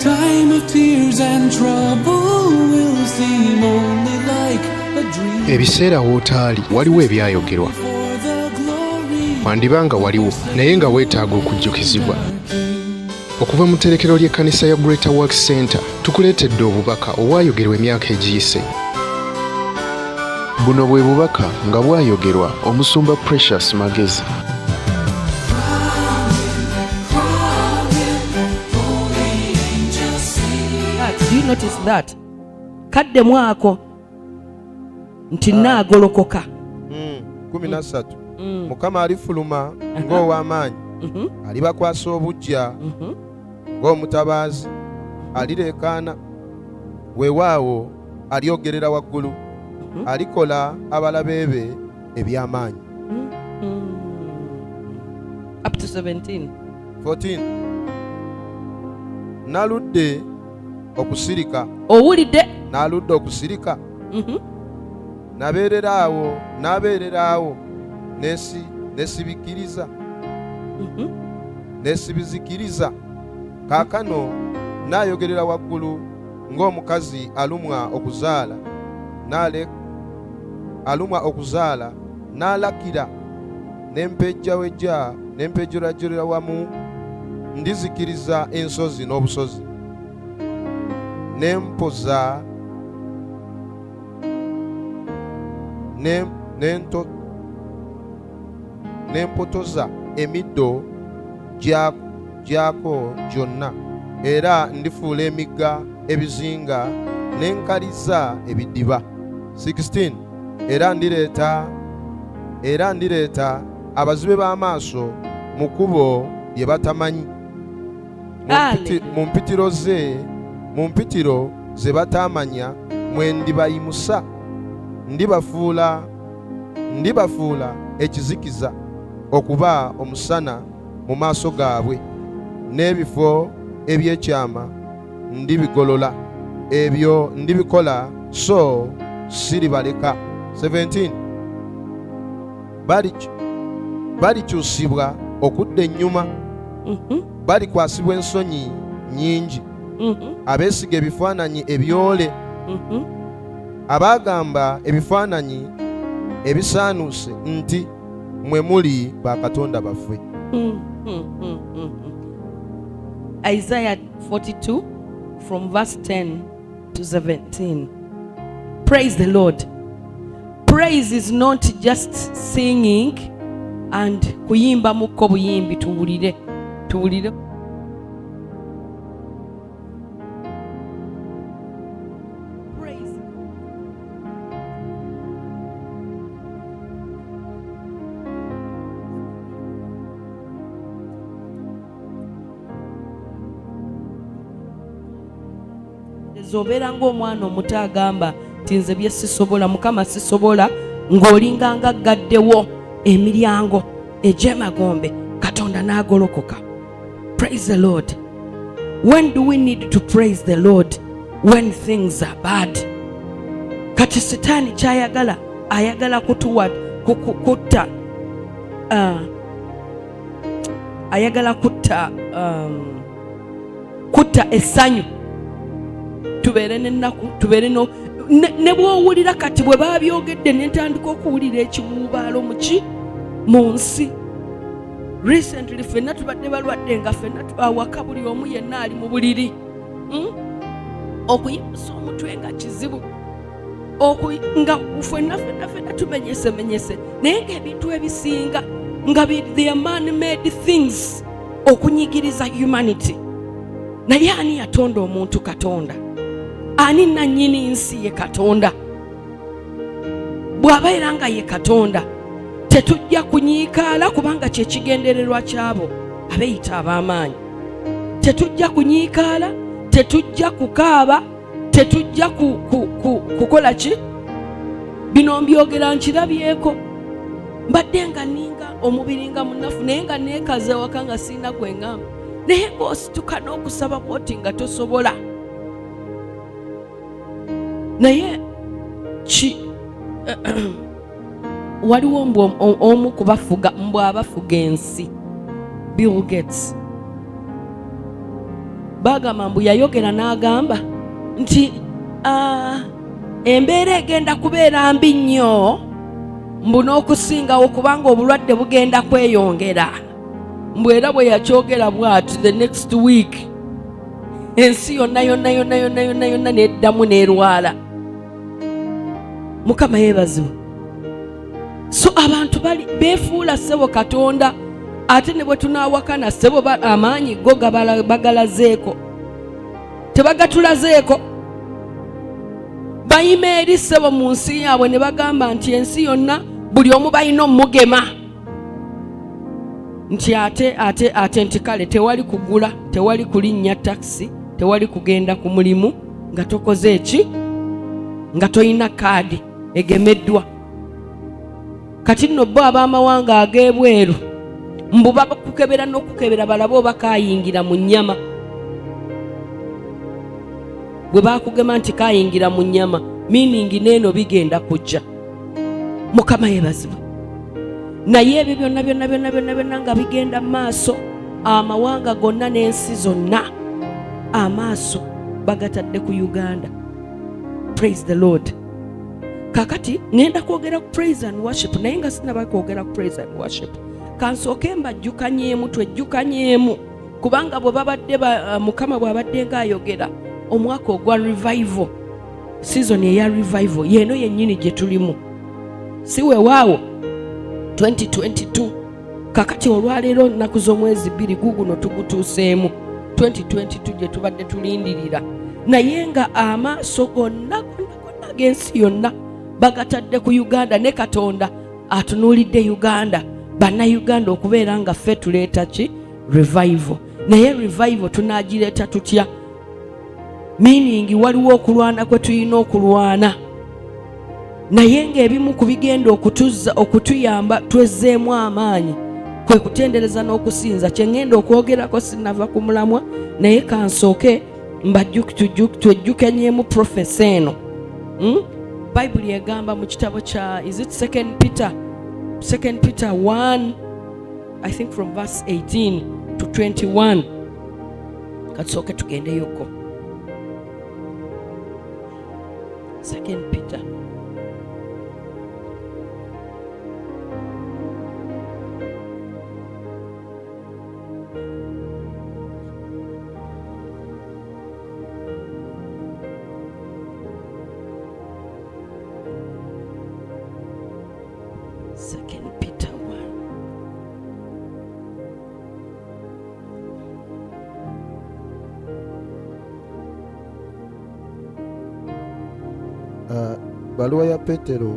time of tears and trouble will seem only like a dream. Ebiseera wootaali waliwo ebyayogerwa. Wandibanga waliwo naye nga weetaaga okujjukizibwa. Okuva mu tterekero ly'ekkanisa ya Greater Works Center tukuleetedde obubaka obwayogerwa emyaka egiyise. Buno bwe bubaka nga bwayogerwa omusumba Precious Magezi. Do you notice that? Kadde mwako nti naagolokoka. 13 Mukama alifuluma ng'ow'amaanyi, alibakwasa obujja ng'omutabaazi, alireekaana weewaawo alyogerera waggulu, alikola abalabe be eby'amaanyi. Up to 17. 14 Naludde okusirika. Owulidde? Naludde okusirika. Nabeereraawo nesibikiriza. Nesibizikiriza. Kaakano naayogerera waggulu ng'omukazi alumwa okuzaala n'alakira n'empejjawejja n'empejjolajjolera wamu. Ndizikiriza ensozi n'obusozi, n'empoza n'empotoza emiddo gyako gyonna, era ndifuula emigga ebizinga n'enkaliza ebidiba. 16 Era ndireeta abazibe b'amaaso mu kkubo lye batamanyi, mu mpitiro ze batamanya mwe ndibayimusa. Ndibafuula ekizikiza okuba omusana mu maaso gaabwe, n'ebifo eby'ekyama ndibigolola. Ebyo ndibikola so siribaleka. 17 Balikyusibwa okudda ennyuma, balikwasibwa ensonyi nnyingi, abeesiga ebifaananyi ebyole, abaagamba ebifaananyi ebisaanuuse nti mwe muli bakatonda baffe. Isaiah 42 from verse 10 to 17. Praise the Lord. Praise is not just singing and kuyimba mukko buyimbi tuwulire. Praise. Zobera ng'omwana omuto agamba nti nze bye sisobola, Mukama sisobola, ng'olinganga gaddewo emiryango egy'emagombe, Katonda n'agolokoka. Praise the Lord. When do we need to praise the Lord? When things are bad. Kati Sitaani kyayagala, ayagala kutta ayagala kutta essanyu, tubeere n'ennaku, tubeere ne bw'owulira kati bwe babyogedde ne ntandika okuwulira ekiwuubaalo mu nsi. Recently ffenna tubadde balwadde nga ffenna awaka buli omu yenna ali mu buliri. Okuyimusa omutwe nga kizibu, nga ffenna tumenyesemenyese, naye ng'ebintu ebisinga nga the man-made things okunyigiriza humanity. Naye ani yatonda omuntu? Katonda. Ani nannyini nsi? Ye Katonda. Bw'abeera nga ye Katonda, tetujja kunyiikaala kubanga kye kigendererwa kyabo abeeyita ab'amaanyi. Tetujja kunyiikaala, tetujja kukaaba, tetujja kukola ki? Bino mbyogera nkirabyeko. Mbadde nga ninga omubiri nga munafu, naye nga neekaze waka nga sirina gweŋŋamba, naye ng'osituka n'okusaba bw'oti nga tosobola. Naye waliwo omu kubafuga mbw abafuga ensi, Bill Gates. bagamba mbu yayogera n'agamba nti embeera egenda kubeera mbi nnyo mbu n'okusingawo kubanga obulwadde bugenda kweyongera. Mbu era bwe yakyogera bw'ati, the next week ensi yonna n'eddamu n'erwala. Mukama yeebazibwe. So abantu beefuula ssebo Katonda, ate ne bwe tunaawakana ssebo amaanyi go bagalazeeko, tebagatulazeeko. Bayima eri ssebo mu nsi yaabwe ne bagamba nti ensi yonna buli omu balina omugema, nti ate nti kale tewali kugula, tewali kulinnya takisi, tewali kugenda ku mulimu nga tokoze eki, nga toyina kaadi egemeddwa. Kati nno bo ab'amawanga ag'ebweru mbu bakukebera n'okukebera balabe oba kaayingira mu nnyama. Bwe baakugema nti kaayingira mu nnyama, meaning n'eno bigenda kujja. Mukama yeebazibwe. Naye ebyo byonna nga bigenda mu maaso, amawanga gonna n'ensi zonna amaaso bagatadde ku Uganda. Praise the Lord. Kakati ngenda kwogera ku praise and worship, naye nga sinaba kwogera ku praise and worship, kansooke mbajjukanyeemu, twejjukanyeemu, kubanga bwe babadde Mukama bw'abadde ng'ayogera omwaka ogwa revival, season eya revival yeeno yennyini gye tulimu, si weewaawo 2022. Kakati olwaleero nnaku z'omwezi 2 guguno tugutuuseemu, 2022 gye tubadde tulindirira, naye nga amaaso gonna ag'ensi yonna bagatadde ku Uganda, ne Katonda atunuulidde Uganda, bannayuganda okubeera nga ffe tuleeta ki? Revival. Naye revival tunaagireeta tutya? Meaning waliwo okulwana kwe tulina okulwana, naye ng'ebimu ku bigenda okutuyamba twezzeemu amaanyi kwe kutendereza n'okusinza. Kye ngenda okwogerako sinava ku mulamwa, naye kansooke twejjukanyeemu profesi eno. Bayibuli egamba mu kitabo kya is it 2 Peter 1, I think from verse 18 to 21. Katusooke tugendeyoko. 2 Peter. Baluwa ya Petero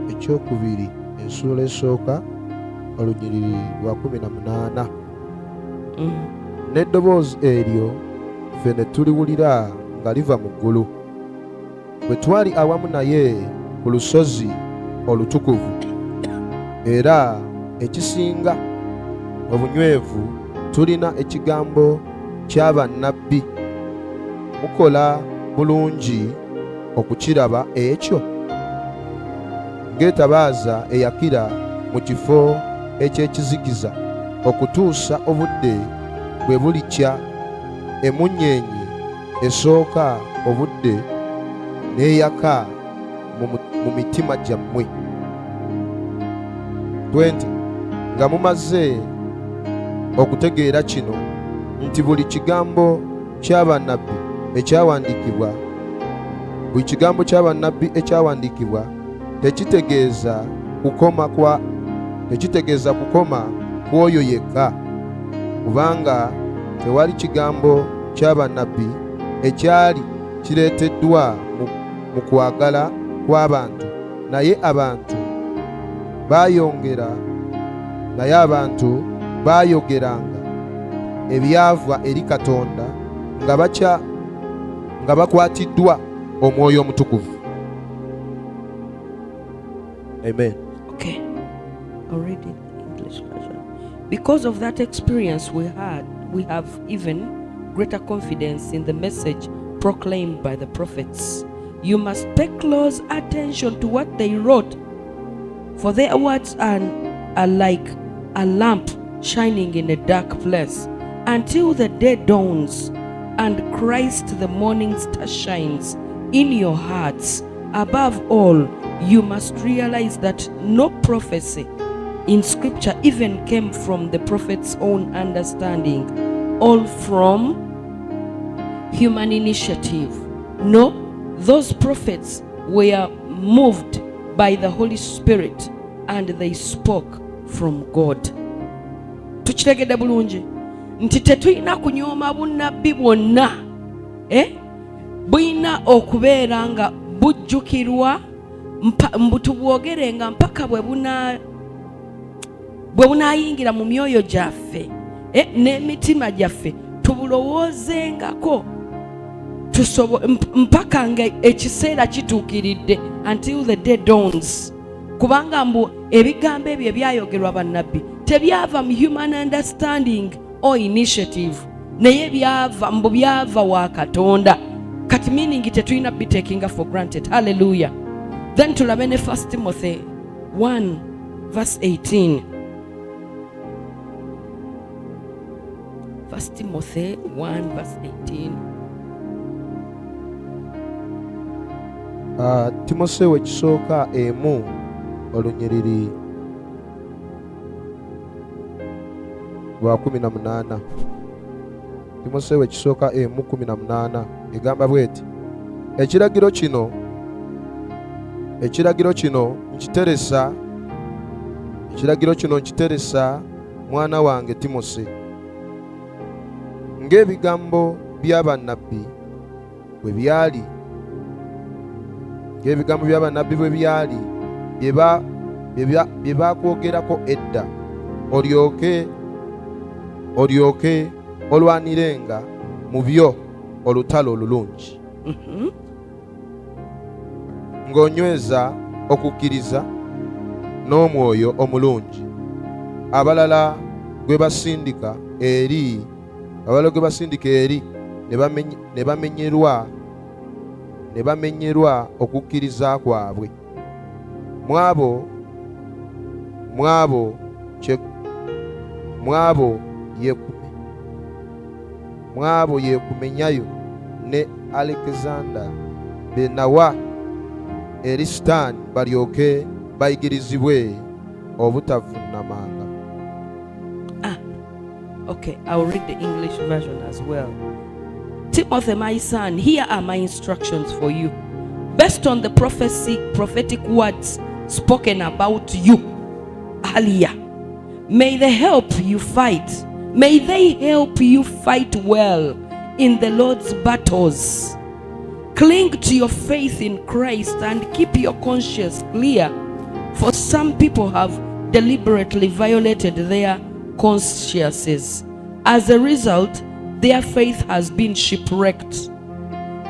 ekyokubiri ensuula esooka olunyiriri lwa 18. N'eddoboozi eryo ffe ne tuliwulira nga liva mu ggulu, bwe twali awamu naye ku lusozi olutukuvu, era ekisinga obunywevu tulina ekigambo kya bannabbi. Mukola bulungi okukiraba ekyo, ng'etabaaza eyakira mu kifo eky'ekizikiza okutuusa obudde bwe bulikya, emunyeenye esooka obudde n'eyaka mu mitima gyammwe. 20 Nga mumaze okutegeera kino, nti buli kigambo ky'abannabbi ekyawandiikibwa tekitegeeza kukoma kw'oyo yekka, kubanga tewali kigambo ky'abannabbi ekyali kireeteddwa mu kwagala kw'abantu, naye abantu baayogeranga ebyava eri Katonda nga bakwatiddwa Omwoyo Omutukuvu. Amen. Okay. I'll read it in English version. Because of that experience we have even greater confidence in the message proclaimed by the prophets. You must pay close attention to what they wrote, for their words are like a lamp shining in a dark place until the day dawns and Christ the morning star shines in your hearts. Above all, you must realize that no prophecy in scripture even came from the prophet's own understanding, all from human initiative. No, those prophets were moved by the Holy Spirit and they spoke from God. Tukitegedde bulungi nti tetulina kunyooma bunnabbi bwonna bulina okubeera nga bujjukirwa tubwogerenga mpaka bwe bunaayingira mu myoyo gyaffe n'emitima gyaffe tubulowoozengako mpaka nga ekiseera kituukiridde, until the day dawns. Kubanga mbu ebigambo ebyo ebyayogerwa bannabbi tebyava mu human understanding or initiative, naye byava wa Katonda. Kati meaning tetulina bitakinga for granted. Hallelujah. Then tulabe ne 1 Timothy 1 verse 18. 1 Timothy 1 verse 18. Timoseewo ekisooka emu olunyiriri lwa 18. Timoseewo ekisooka emu 18 egamba bweti, ekiragiro kino nkiteresa mwana wange Timose, ng'ebigambo by'abannabbi bwe byali bye bakwogerako edda, olyoke olwanirenga mu byo olutalo olulungi, ng'onyweza okukkiriza n'omwoyo omulungi, abalala gwe basindika eri ne bamenyerwa okukkiriza kwabwe. Mwabo yekumenyayo ne Alexander benawa eri Sitaani balyoke bayigirizibwe obutavunnamanga. Okay, I'll read the English version as well. Timothy, my son, here are my instructions for you, based on the prophetic words spoken about you earlier. May they help you fight well in the Lord's battles. Cling to your faith in Christ and keep your conscience clear, for some people have deliberately violated their consciences. As a result, their faith has been shipwrecked.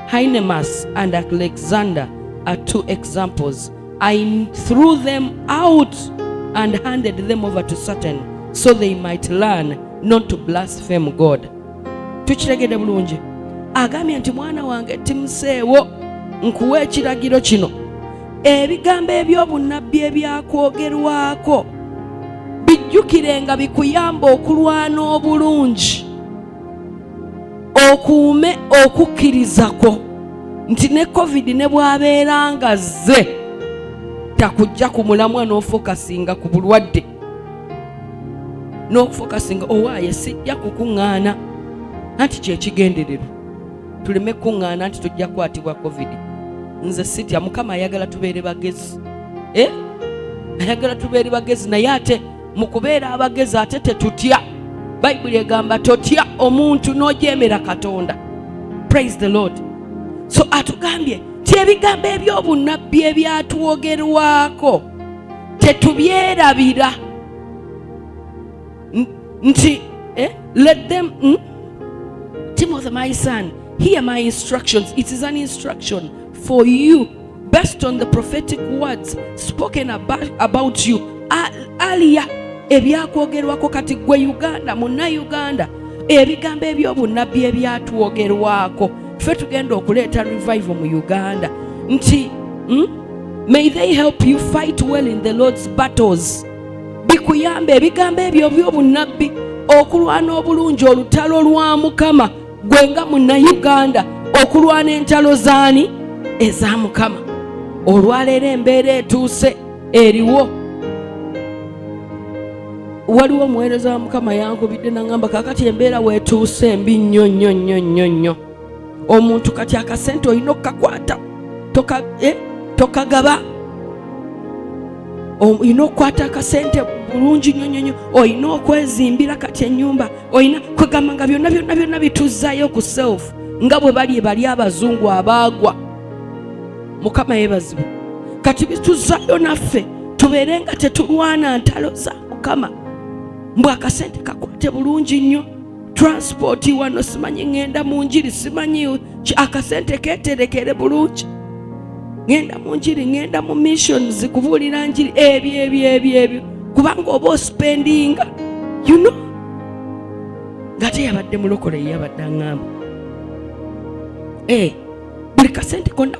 Hymenaeus and Alexander are two examples. I threw them out and handed them over to Satan so they might learn not to blaspheme God. Tukitegedde bulungi. Agambye nti mwana wange Timoseewo, nkuwa ekiragiro kino, ebigambo ebyobunnabbi ebyakwogerwako bijjukirenga bikuyamba okulwana obulungi, okuume okukkirizako nti ne COVID ne bwabeeranga zze takujja ku mulamwa n'ofokasinga ku bulwadde, n'okufokasinga owaaye sijja kukuŋŋaana, anti kyekigendererwa tuleme kuŋŋaana nti tujja kukwatibwa COVID. Nze sitya, Mukama ayagala tubeere bagezi, ayagala tubeere bagezi, naye ate mu kubeera abagezi ate tetutya. Bayibuli egamba totya omuntu n'ojeemera Katonda. Praise the Lord. So atugambye ti ebigambo ebyobunnabbi ebyatwogerwako tetubyerabira nti let them Timothy, my son, hear my instructions. It is an instruction for you based on the prophetic words spoken about you earlier. Ebyakwogerwako kati gwe Uganda, Munnayuganda, ebigambo ebyobunnabbi ebyatwogerwako ffe tugenda okuleeta revival mu Uganda nti may they help you fight well in the Lord's battles. Bikuyambe ebigambo ebyo ebyobunnabbi okulwana obulungi olutalo lwa Mukama gwe nga munnayuganda okulwana entalo zaani eza Mukama. Olwaleero embeera etuuse eriwo. Waliwo omuweereza wa Mukama yankubidde n'angamba kakati embeera weetuuse embi nnyo nnyo nnyo nnyo nnyo. Omuntu kati akasente olina okukakwata tokagaba. Olina okukwata akasente bulungi nnyo nnyo nnyo. Olina okwezimbira kati ennyumba. Olina kwegamba nga byonna byonna byonna bituzzaayo ku self nga bwe bali abazungu abaagwa. Mukama yeebazibwe. Kati bituzzaayo naffe tubeere nga tetulwana ntalo za Mukama. Mbw akasente kakwate bulungi nnyo. Transport wano simanyi ngenda mu njiri simanyi akasente keterekere bulungi. Ngenda mu njiri ngenda mu missions kubuulira njiri ebyo kubanga oba ospendinga you know nga teyabadde mulokole yabadde aŋŋamba buli kasente konna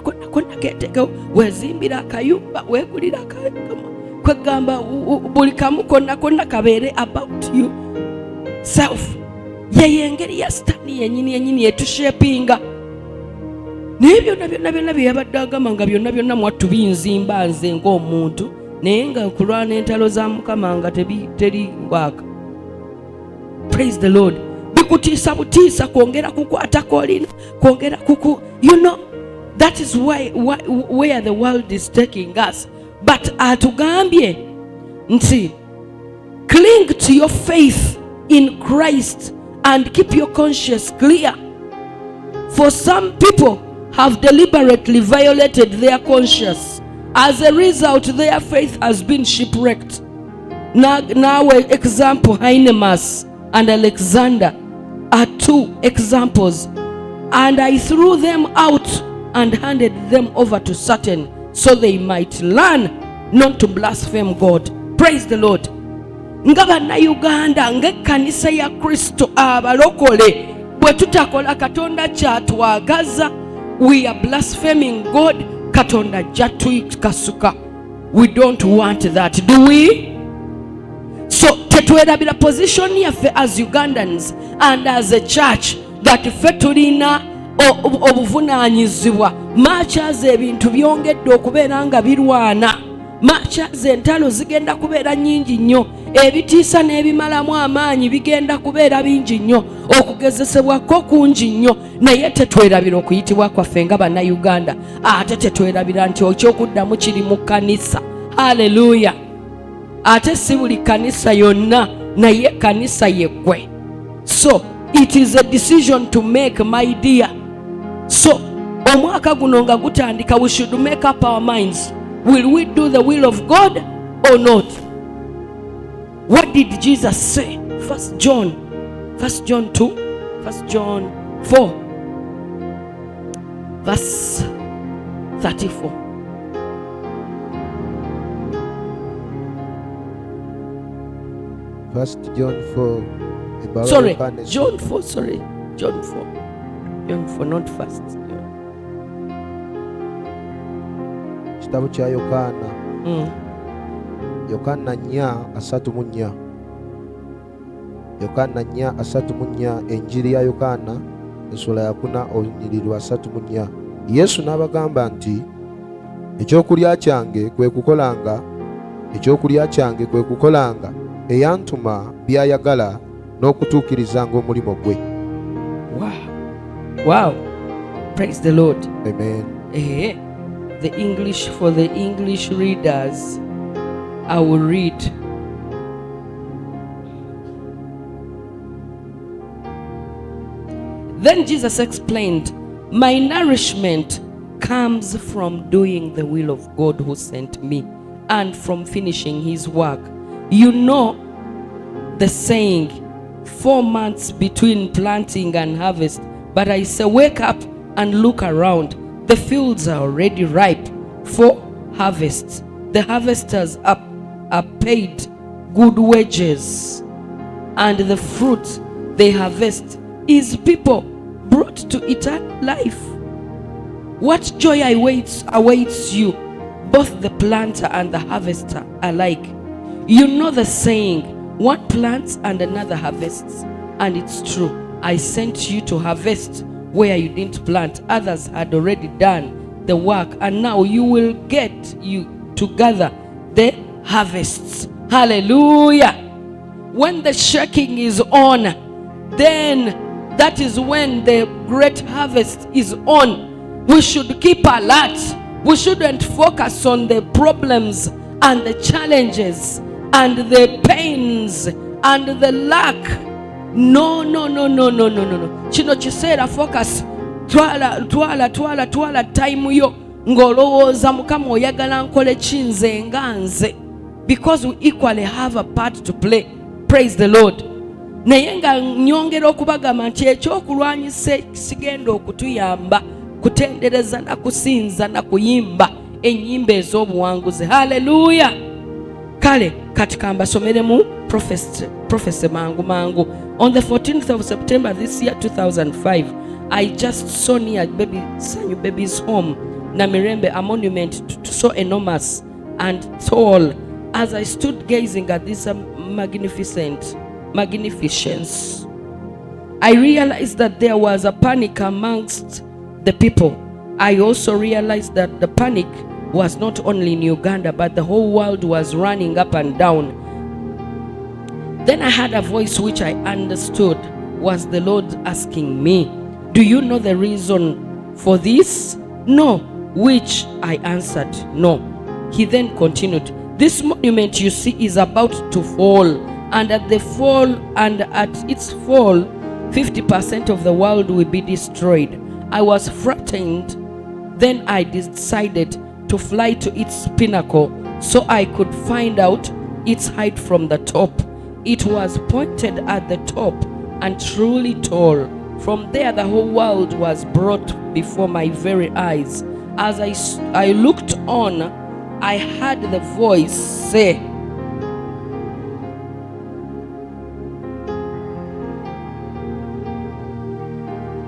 ketekewo wezimbira akayumba wegulira kwegamba buli kamu konna kabeere about you self. Yeyo engeri ya sitaani yennyini yetushepinga. Naye byonna byeyabadde agamba nga byonna mwattu binzimba nze ng'omuntu naye nga kulwana entalo za Mukama nga teri ngwaka. Praise the Lord. Bikutiisa butiisa kwongera kukwatako olina kwongera kuku you know that is where the world is taking us. But atugambye nti cling to your faith in Christ and keep your conscience clear. For some people have deliberately violated their conscience. As a result, their faith has been shipwrecked. Now example, Hynemas and Alexander are two examples. And I threw them out and handed them over to Satan so they might learn not to blaspheme God. Praise the Lord. Nga bannayuganda ng'ekkanisa ya Kristo abalokole bwe tutakola Katonda kyatwagaza, we are blaspheming God. Katonda jatuyikasuka. We don't want that, do we? So tetwerabira position yaffe as Ugandans and as a church that ffe tulina obuvunaanyizibwa. Matches ebintu byongedde okubeera nga birwana. Matches entalo zigenda kubeera nnyingi nnyo. Ebitiisa n'ebimalamu amaanyi bigenda kubeera bingi nnyo. Okugezesebwako kungi nnyo. Naye tetwerabira okuyitibwa kwaffe nga bannayuganda. Ate tetwerabira nti ekyokuddamu kiri mu kanisa. Haleluya. Ate si buli kanisa yonna naye kanisa yeggwe. So it is a decision to make, my dear. So omwaka guno nga gutandika, we should make up our minds. Will we do the will of God or not? What did Jesus say? 1 John 2, 1 John 4, verse 34. John 4. John 4, not first. Kitabo kya Yokaana. Yokaana 4:34. Yokaana 4:34. Enjiri ya Yokaana essula ya 4 olunyiriri lwa 34. Yesu n'abagamba nti ekyokulya cyange kwe kukolanga eyantuma by'ayagala n'okutuukirizanga omulimu gwe. Wow. Praise the Lord. Amen. The English, for the English readers, I will read. Then Jesus explained, my nourishment comes from doing the will of God who sent me and from finishing his work. You know the saying, 4 months between planting and harvest. But I say, wake up and look around. The fields are already ripe for harvest. The harvesters are paid good wages, and the fruit they harvest is people brought to eternal life. What joy awaits you, both the planter and the harvester alike. You know the saying, one plants and another harvests, and it's true. I sent you to harvest where you didn't plant. Others had already done the work, and now you will get you to gather the harvests. Hallelujah. When the shaking is on, then that is when the great harvest is on. We should keep alert. We shouldn't focus on the problems and the challenges and the pains and the lack. No. Kino kiseera focus. Twala time yo ng'olowooza Mukama oyagala nkole ki nze nga nze, because we equally have a part to play. Praise the Lord. Naye nga nyongera okubagamba nti ekyokulwanyisa sigenda okutuyamba kutendereza na kusinza na kuyimba ennyimba ez'obuwanguzi. Hallelujah. Kale kati kambasomeremu prophecy mangu. On the 14th of September this year 2005, I just saw near Sanyu Baby's home, Namirembe, a monument so enormous and tall. As I stood gazing at this magnificence, I realized that there was a panic amongst the people. I also realized that the panic was not only in Uganda, but the whole world was running up and down. Then I heard a voice which I understood was the Lord asking me, "Do you know the reason for this?" "No." Which I answered, "No." He then continued, "This monument you see is about to fall, and at its fall, 50% of the world will be destroyed." I was frightened. Then I decided to fly to its pinnacle so I could find out its height from the top. It was pointed at the top and truly tall. From there, the whole world was brought before my very eyes. As I looked on, I heard the voice say,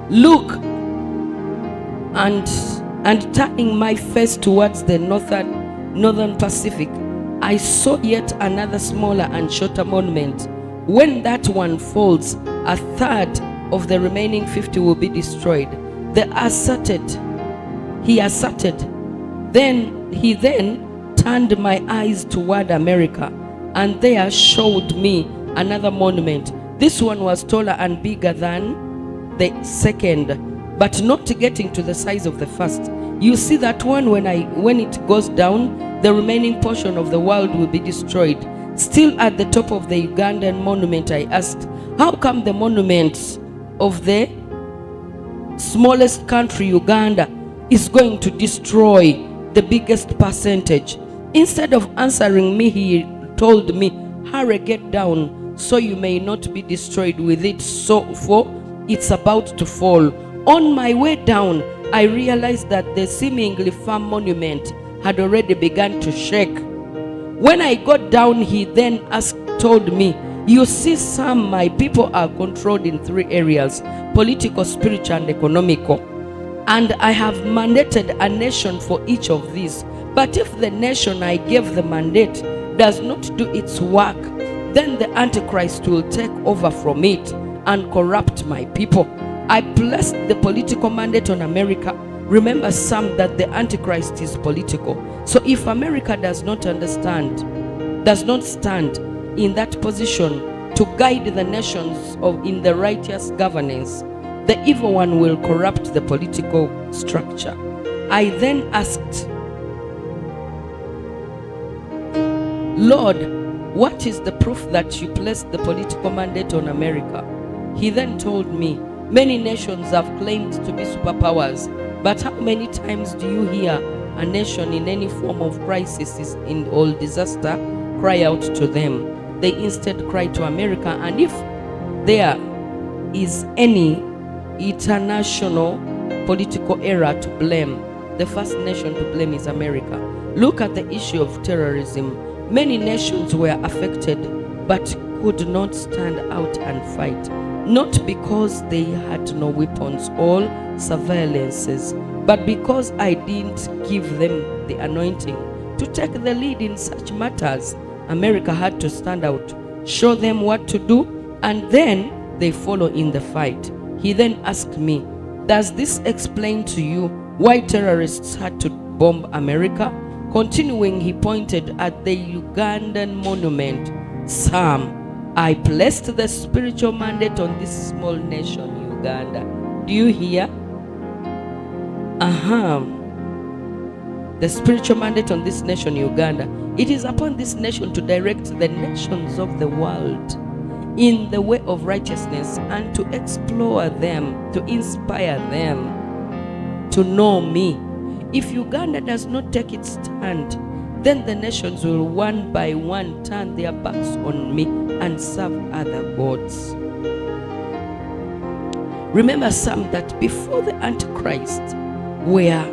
"Look," and turning my face towards the northern Pacific, I saw yet another smaller and shorter monument. When that one falls, a third of the remaining 50 will be destroyed. He asserted. He then turned my eyes toward America, and there showed me another monument. This one was taller and bigger than the second, but not getting to the size of the first. You see that one, when it goes down, the remaining portion of the world will be destroyed. Still at the top of the Ugandan monument, I asked, "How come the monument of the smallest country, Uganda, is going to destroy the biggest percentage?" Instead of answering me, he told me, "Hurry, get down, so you may not be destroyed with it, for it's about to fall." On my way down, I realized that the seemingly firm monument had already begun to shake. When I got down, he then told me, "You see, Sam, my people are controlled in 3 areas: political, spiritual, and economical. And I have mandated a nation for each of these. But if the nation I gave the mandate does not do its work, then the Antichrist will take over from it and corrupt my people. I placed the political mandate on America. Remember, Sam, that the Antichrist is political. So if America does not stand in that position to guide the nations in the righteous governance, the evil one will corrupt the political structure." I then asked, "Lord, what is the proof that you placed the political mandate on America?" He then told me, "Many nations have claimed to be superpowers, but how many times do you hear a nation in any form of crisis or disaster cry out to them? They instead cry to America, and if there is any international political error to blame, the first nation to blame is America. Look at the issue of terrorism. Many nations were affected but could not stand out and fight, not because they had no weapons or surveillances, but because I didn't give them the anointing to take the lead in such matters. America had to stand out, show them what to do, and then they follow in the fight. He then asked me, does this explain to you why terrorists had to bomb America? Continuing, he pointed at the Ugandan monument. Sam, I placed the spiritual mandate on this small nation, Uganda. Do you hear? The spiritual mandate on this nation, Uganda. It is upon this nation to direct the nations of the world in the way of righteousness and to explore them, to inspire them to know me. If Uganda does not take its stand, then the nations will one by one turn their backs on me and serve other gods. Remember, Sam, that before the Antichrist, where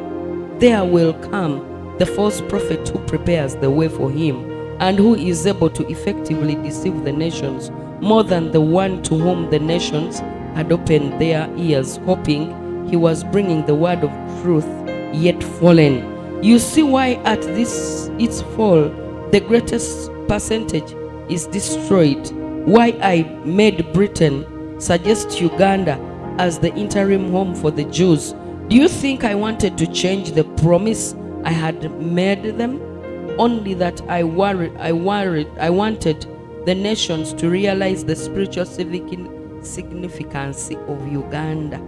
there will come the false prophet who prepares the way for him and who is able to effectively deceive the nations more than the one to whom the nations had opened their ears, hoping he was bringing the word of truth, yet fallen. You see why at this its fall, the greatest percentage is destroyed. Why I made Britain suggest Uganda as the interim home for the Jews. Do you think I wanted to change the promise I had made them? Only that I wanted the nations to realize the spiritual significance of Uganda.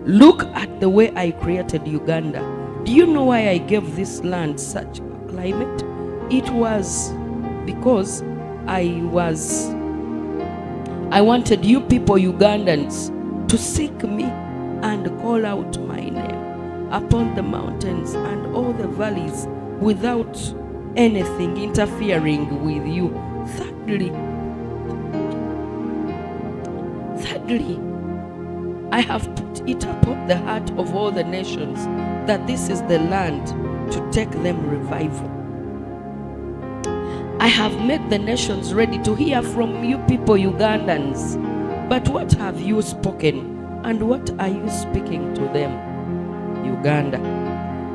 Look at the way I created Uganda. Do you know why I gave this land such a climate? It was because I wanted you people, Ugandans, to seek me and call out my name upon the mountains and all the valleys without anything interfering with you. Thirdly, I have put it upon the heart of all the nations that this is the land to take them revival. I have made the nations ready to hear from you people, Ugandans. But what have you spoken, and what are you speaking to them, Uganda?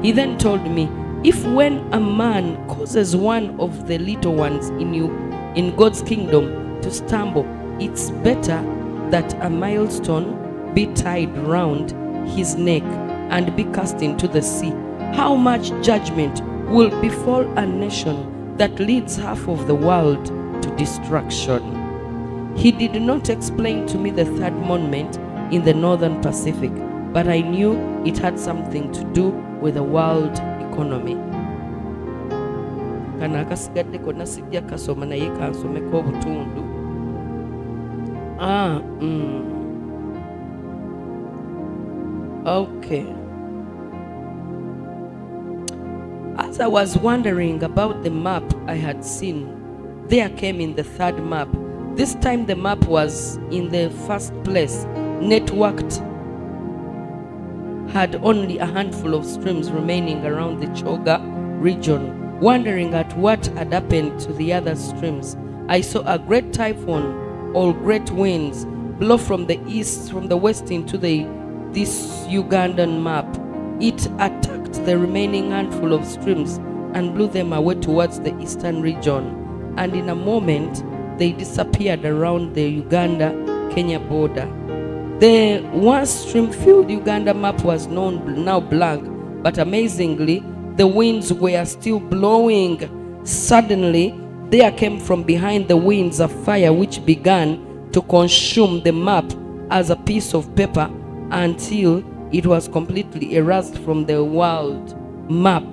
He then told me, if when a man causes one of the little ones in God's kingdom to stumble, it's better that a millstone be tied round his neck and be cast into the sea. How much judgment will befall a nation that leads half of the world to destruction? He did not explain to me the third monument in the northern Pacific, but I knew it had something to do with the world economy. Kana akasigadde konna sijja kasoma naye kansomeko obutundu. Okay. As I was wondering about the map I had seen, there came in the third map. This time the map was in the first place, networked, had only a handful of streams remaining around the Choga region. Wondering at what had happened to the other streams, I saw a great typhoon or great winds blow from the east, from the west into this Ugandan map. It attacked the remaining handful of streams and blew them away towards the eastern region, and in a moment they disappeared around the Uganda-Kenya border. The once stream-filled Uganda map was now blank, but amazingly, the winds were still blowing. Suddenly, there came from behind the winds a fire which began to consume the map as a piece of paper until it was completely erased from the world map.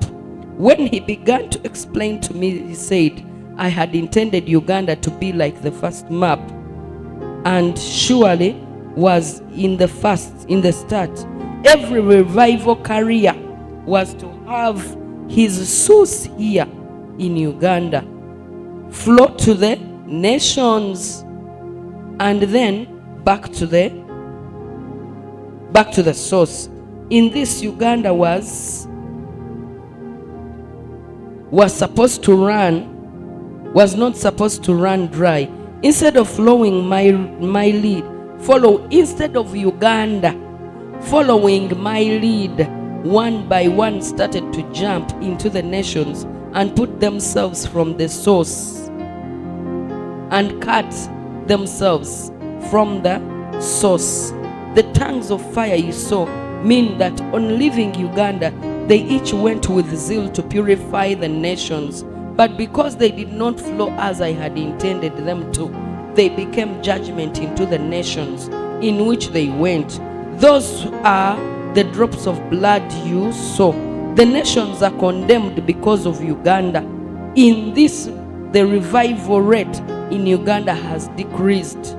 When he began to explain to me, he said, I had intended Uganda to be like the first map, and surely was in the start. Every revival carrier was to have his source here in Uganda, float to the nations, and then back to the source. In this, Uganda was not supposed to run dry. Instead of following my lead, instead of Uganda following my lead, one by one started to jump into the nations and put themselves from the source and cut themselves from the source. The tongues of fire you saw mean that on leaving Uganda, they each went with zeal to purify the nations. But because they did not flow as I had intended them to, they became judgment into the nations in which they went. Those are the drops of blood you saw. The nations are condemned because of Uganda. In this, the revival rate in Uganda has decreased.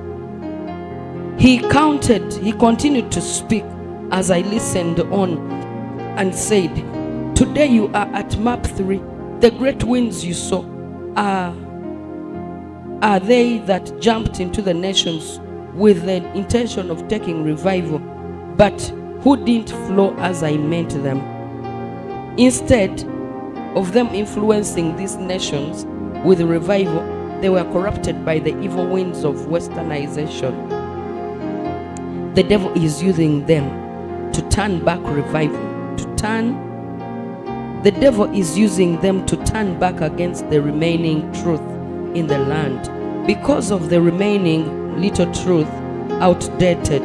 He continued to speak as I listened on and said, today you are at map 3. The great winds you saw are they that jumped into the nations with the intention of taking revival, but who didn't flow as I meant them. Instead of them influencing these nations with revival, they were corrupted by the evil winds of westernization. The devil is using them to turn back revival, the devil is using them to turn back against the remaining truth in the land. Because of the remaining little truth outdated,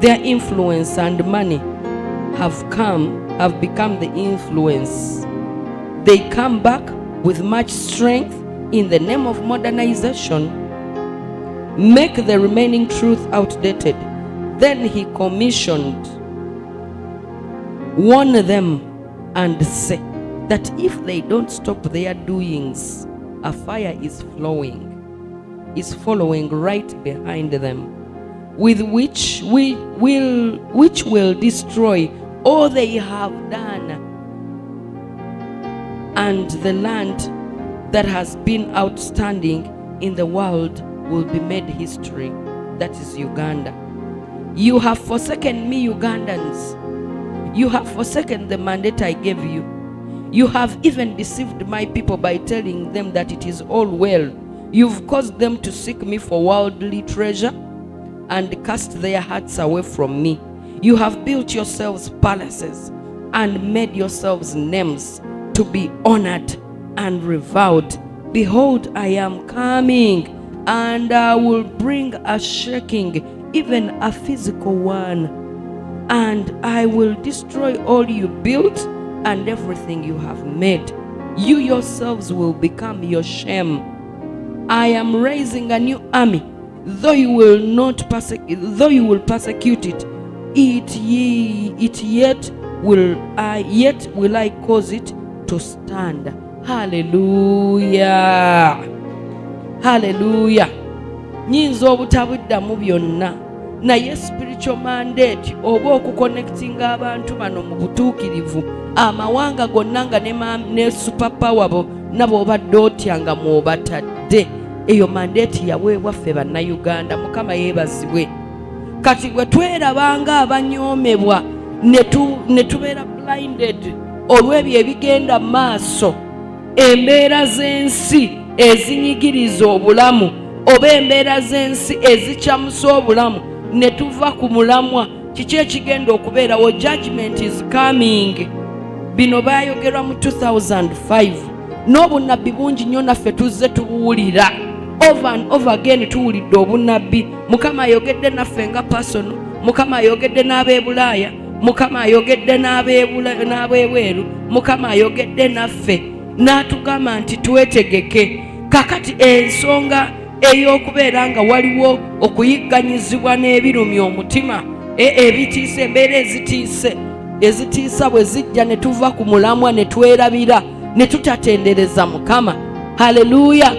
their influence and money have become the influence. They come back with much strength in the name of modernization, make the remaining truth outdated. Then he commissioned, warn them and say that if they don't stop their doings, a fire is following right behind them, with which will destroy all they have done, and the land that has been outstanding in the world will be made history. That is Uganda. You have forsaken me, Ugandans. You have forsaken the mandate I gave you. You have even deceived my people by telling them that it is all well. You've caused them to seek me for worldly treasure and cast their hearts away from me. You have built yourselves palaces and made yourselves names to be honored and reviled. Behold, I am coming, and I will bring a shaking, even a physical one. And I will destroy all you built and everything you have made. You yourselves will become your shame. I am raising a new army, though you will persecute it, yet will I cause it to stand. Hallelujah. Hallelujah. Nyinza obutabuddamu byonna, naye spiritual mandate oba okuconnectinga abantu bano mu butuukirivu, amawanga gonna nga ne superpower bo nabo obadde otyanga mwobatadde. Eyo mandate yaweebwa ffe bannayuganda. Mukama yeebazibwe. Kati bwe twerabanga abanyoomebwa ne tubeera blinded olw'ebyo ebigenda mu maaso, embeera z'ensi ezinyigiriza obulamu oba embeera z'ensi ezikyamusa obulamu, ne tuva ku mulamwa, kiki ekigenda okubeerawo? Judgment is coming. Bino baayogerwa mu 2005. N'obunabbi bungi nnyo naffe tuzze tubuwulira over and over again. Tuwulidde obunabbi. Mukama ayogedde naffe nga personal. Mukama ayogedde n'ab'ebulaaya. Mukama ayogedde n'ab'ebweru. Mukama ayogedde naffe n'atugamba nti twetegeke. Kakati ensonga ey'okubeera nga waliwo okuyigganyizibwa n'ebirumya omutima, ebitiisa, embeera ezitiisa bwe zijja ne tuva ku mulamwa ne twerabira ne tutatendereza Mukama. Haleluya.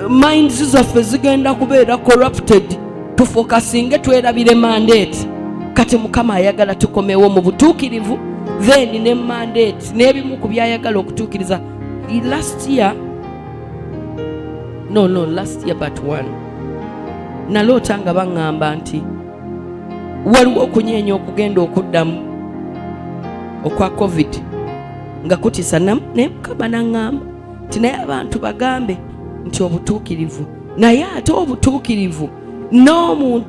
Minds zaffe zigenda kubeera corrupted, tufokasinge twerabire mandate. Kati Mukama ayagala tukomewo mu butuukirivu, then ne mandate n'ebimu ku byayagala okutuukiriza. Last year but one, naloota nga baŋŋamba nti waliwo okunyeenya okugenda okuddamu okwa COVID nga kutisa, naye Mukama naŋŋamba nti naye abantu bagambe nti obutuukirivu, naye ate obutuukirivu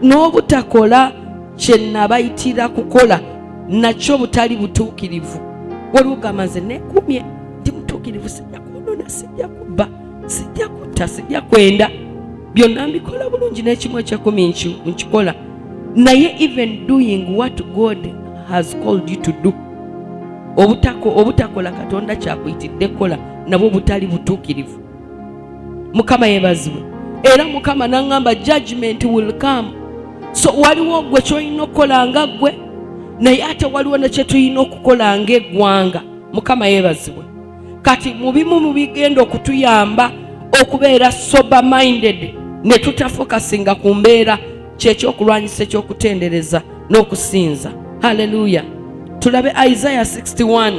n'obutakola kye nabayitira kukola nakyo butali butuukirivu. Waliwo gamba nze neekumye ndi mutuukirivu, sijja kwonoona, sijja kubba, sijja kutta, sijja kwenda. byonna mbikola bulungi n'ekimu ekyekumi nkikola, naye even doing what God has called you to do, obutakola Katonda kyakuyitidde kola, nabwo butali butuukirivu. Mukama yeebazibwe. Era Mukama n'aŋŋamba judgment will come. So waliwo gwe ky'olina okukola nga ggwe, naye ate waliwo ne kye tulina okukola ng'eggwanga. Mukama yeebazibwe. Kati mu bimu mu bigenda okutuyamba okubeera sober minded, ne tutafokasinga ku mbeera kyekyokulwanyisa ekyokutendereza n'okusinza. Haleluya. Tulabe Isaiah 61.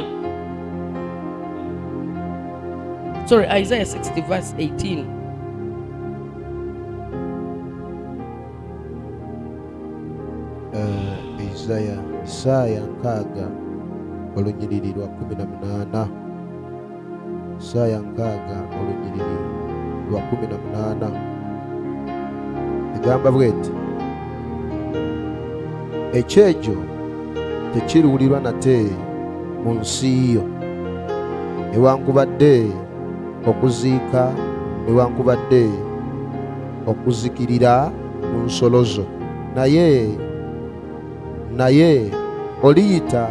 Isaiah 60 verse 18. Isaya nkaaga olunyiriri lwa 18. Isaya nkaaga olunyiriri lwa 18 egamba bweti, ekyejo tekiruulirwa nate mu nsi yo, newankubadde okuziika, newankubadde okuzikirira mu nsolo zo, naye oliyita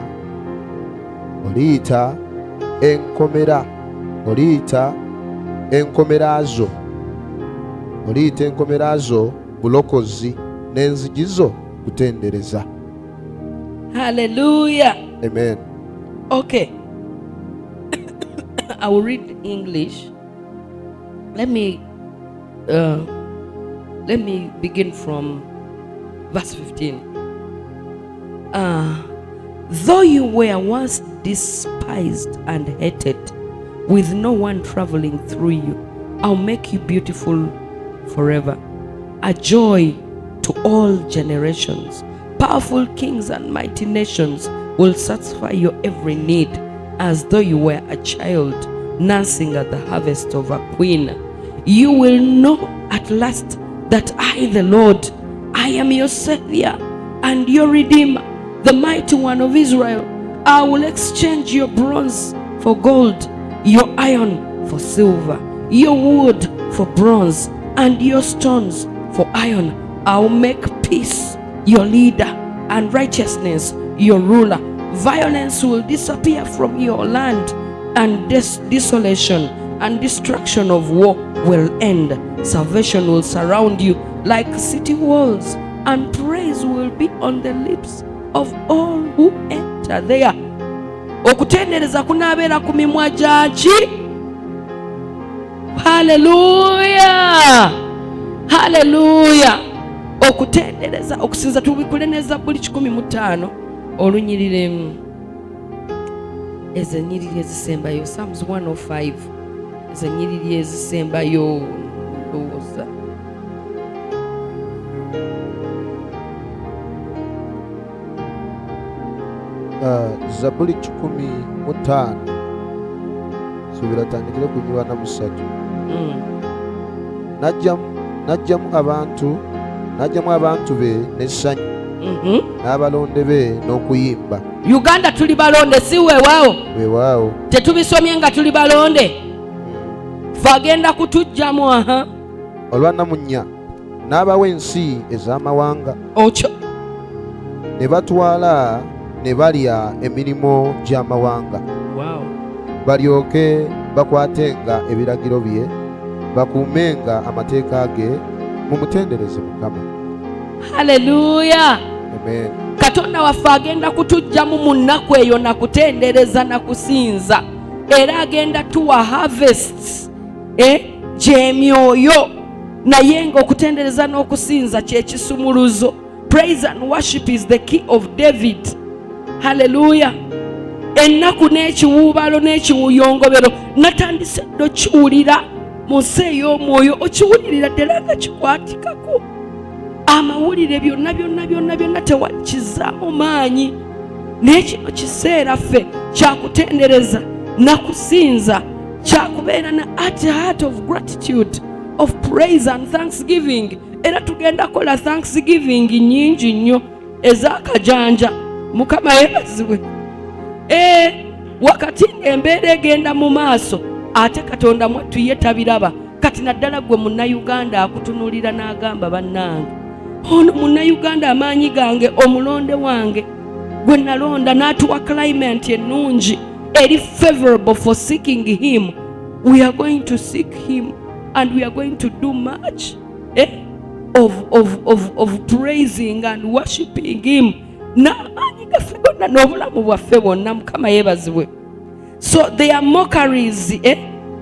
enkomera zo bulokozi, n'enzigi zo kutendereza. Hallelujah. Amen. Okay. I will read English. Let me begin from verse 15. Though you were once despised and hated, with no one traveling through you, I'll make you beautiful forever, a joy to all generations. Powerful kings and mighty nations will satisfy your every need, as though you were a child nursing at the harvest of a queen. You will know at last that I, the Lord, I am your Savior and your Redeemer, the mighty one of Israel. I will exchange your bronze for gold, your iron for silver, your wood for bronze, and your stones for iron. I'll make peace your leader and righteousness your ruler. Violence will disappear from your land, and desolation and destruction of war will end. Salvation will surround you like city walls, and praise will be on the lips of all who enter there. Okutendereza kunabeera ku mimwa gyaki? Hallelujah. Hallelujah. Okutendereza, okusinza tubikule ne Zabbuli 15 olunyiriri ezenyiriri ezisembayo, Psalms 105 ezenyiriri ezisembayo ndowooza. Zabbuli 15 subira tandikire ku 43. Najjamu abantu be n'essanyu, n'abalonde be n'okuyimba. Uganda tuli balonde, si weewaawo? Weewaawo. Tetubisomye nga tuli balonde? Fe agenda kutujjamu. Olwanamunya n'abawa ensi ez'amawanga, okyo ne batwala ne balya emirimu gy'amawanga. Balyoke bakwatenga ebiragiro bye, bakuumenga amateeka ge, mumutendereze Mukama. Haleluya. Amen. Katonda waffe agenda kutujjamu mu nnaku eyo na kutendereza na kusinza, era agenda tuwa harvests gy'emyoyo, naye nga okutendereza n'okusinza kye kisumuluzo. Praise and worship is the key of David. Haleluya. Ennaku n'ekiwuubalo n'ekiwuyongobero natandise okiwulira mu nsi ey'omwoyo, okiwulirira ddala nga kikwatikako. Amawulire byonna tewali kizaamu maanyi. Naye kino kiseera ffe kyakutendereza na kusinza, kyakubeera na heart of gratitude, of praise and thanksgiving. Era tugenda kola thanksgiving nyingi nnyo ez'akajanja. Mukama yeebazibwe. Wakati embeera egenda mu maaso, ate Katonda mwattu ye tabiraba, kati naddala gwe munnayuganda akutunuulira n'agamba bannange, ono munnayuganda amaanyi gange, omulonde wange gwe nalonda n'atuwa climate ennungi eri favorable for seeking him. We are going to seek him and we are going to do much of praising and worshiping him n'amaanyi gaffe gonna n'obulamu bwaffe bwonna. Mukama yeebazibwe. So there are mockeries,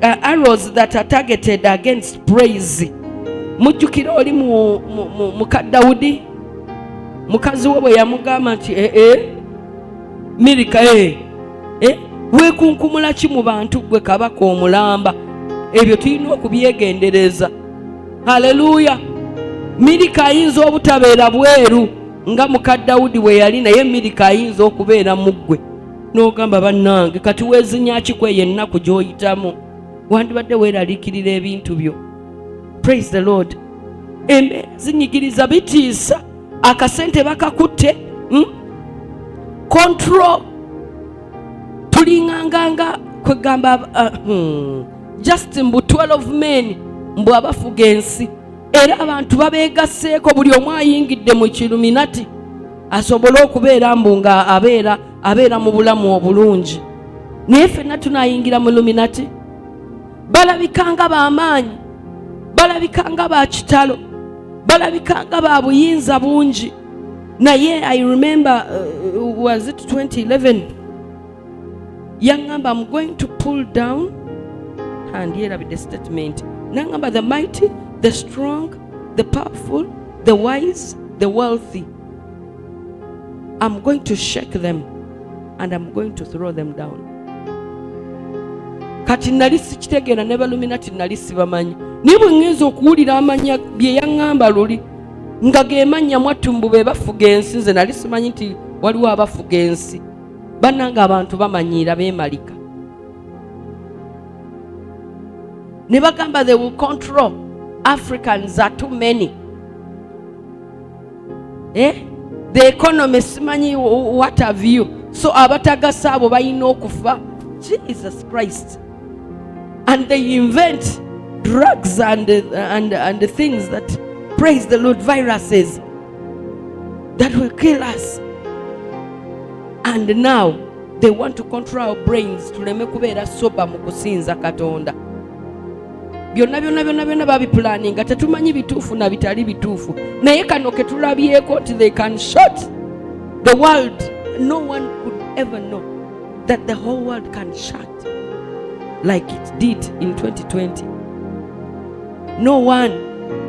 arrows that are targeted against praise. Mujjukira oli muka Dawudi, mukazi we bwe yamugamba nti Mirika weekunkumula ki mu bantu gwe kabaka omulamba? Ebyo tulina okubyegendereza. Haleluya. Mirika ayinza obutabeera bweru nga muka Dawudi we yali, naye Mirika ayinza okubeera mu ggwe. N'ogamba bannange, kati weezinya ki kwe yennaku gy'oyitamu? Wandibadde weeraliikirira ebintu byo. Praise the Lord. Embeera zinyigiriza, bitiisa, akasente bakakutte. Control. Tulinganganga kwegamba just mbu 12 men mbu abafuga ensi, era abantu babeegasseeko, buli omu ayingidde mu kiluminati asobole okubeera mbu nga abeera mu bulamu obulungi. Naye ffenna tunayingira mu luminati. Balabikanga b'amaanyi, balabikanga ba kitalo, balabikanga ba buyinza bungi. Naye I remember was it 2011, yangamba, I'm going to pull down, and here I the statement, nangamba, the mighty, the strong, the powerful, the wise, the wealthy, I'm going to shake them and I'm going to throw them down. Kati nali sikitegeera ne baluminati nali sibamanyi. Niye bwe ngenza okuwulira amanya bye yaŋŋamba luli nga ge mannya mwattumbu be bafuga ensi, nze nali simanyi nti waliwo abafuga ensi. Bannanga abantu bamanyiira beemalika. Ne bagamba they will control. Africans are too many. The economy simanyi what have you. So abatagasa abo balina okufa. Jesus Christ. And they invent drugs and things that, praise the Lord, viruses that will kill us. And now they want to control our brains tuleme kubeera soba mu kusinza Katonda. Byonna babipulaninga, tetumanyi bituufu na bitali bituufu. Naye kano ke tulabyeko nti they can shut the world. No one could ever know that the whole world can shut like it did in 2020. No one.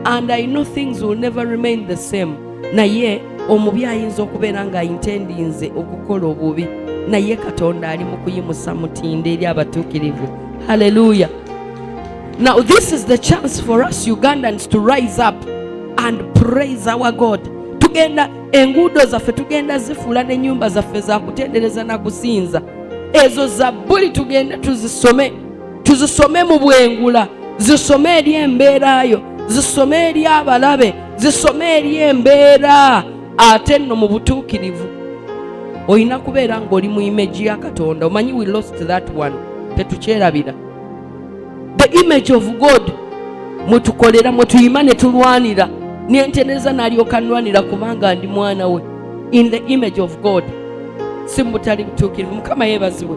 And I know things will never remain the same. Naye omubi ayinza okubeera nga intendinze okukola obubi, naye Katonda ali mu kuyimusa mutinde eri abatuukirivu. Hallelujah. Now this is the chance for us Ugandans to rise up and praise our God. Tugenda enguudo zaffe tugenda zifuula n'ennyumba zaffe za kutendereza na kusinza. Ezo Zabbuli tugenda tuzisome mu bwengula, zisome eri embeerayo, zisome eri abalabe, zisome eri embeera. Ate nno mu butuukirivu olina kubeera ng'oli mu image ya Katonda. Omanyi we lost that one, tetukyerabira. The image of God mwetukolera, mwetuyima ne tulwanira, n'enteneza n'alyoka nwanira kubanga ndi mwana we. In the image of God. Si mutali butuukirivu. Mukama yeebazibwe.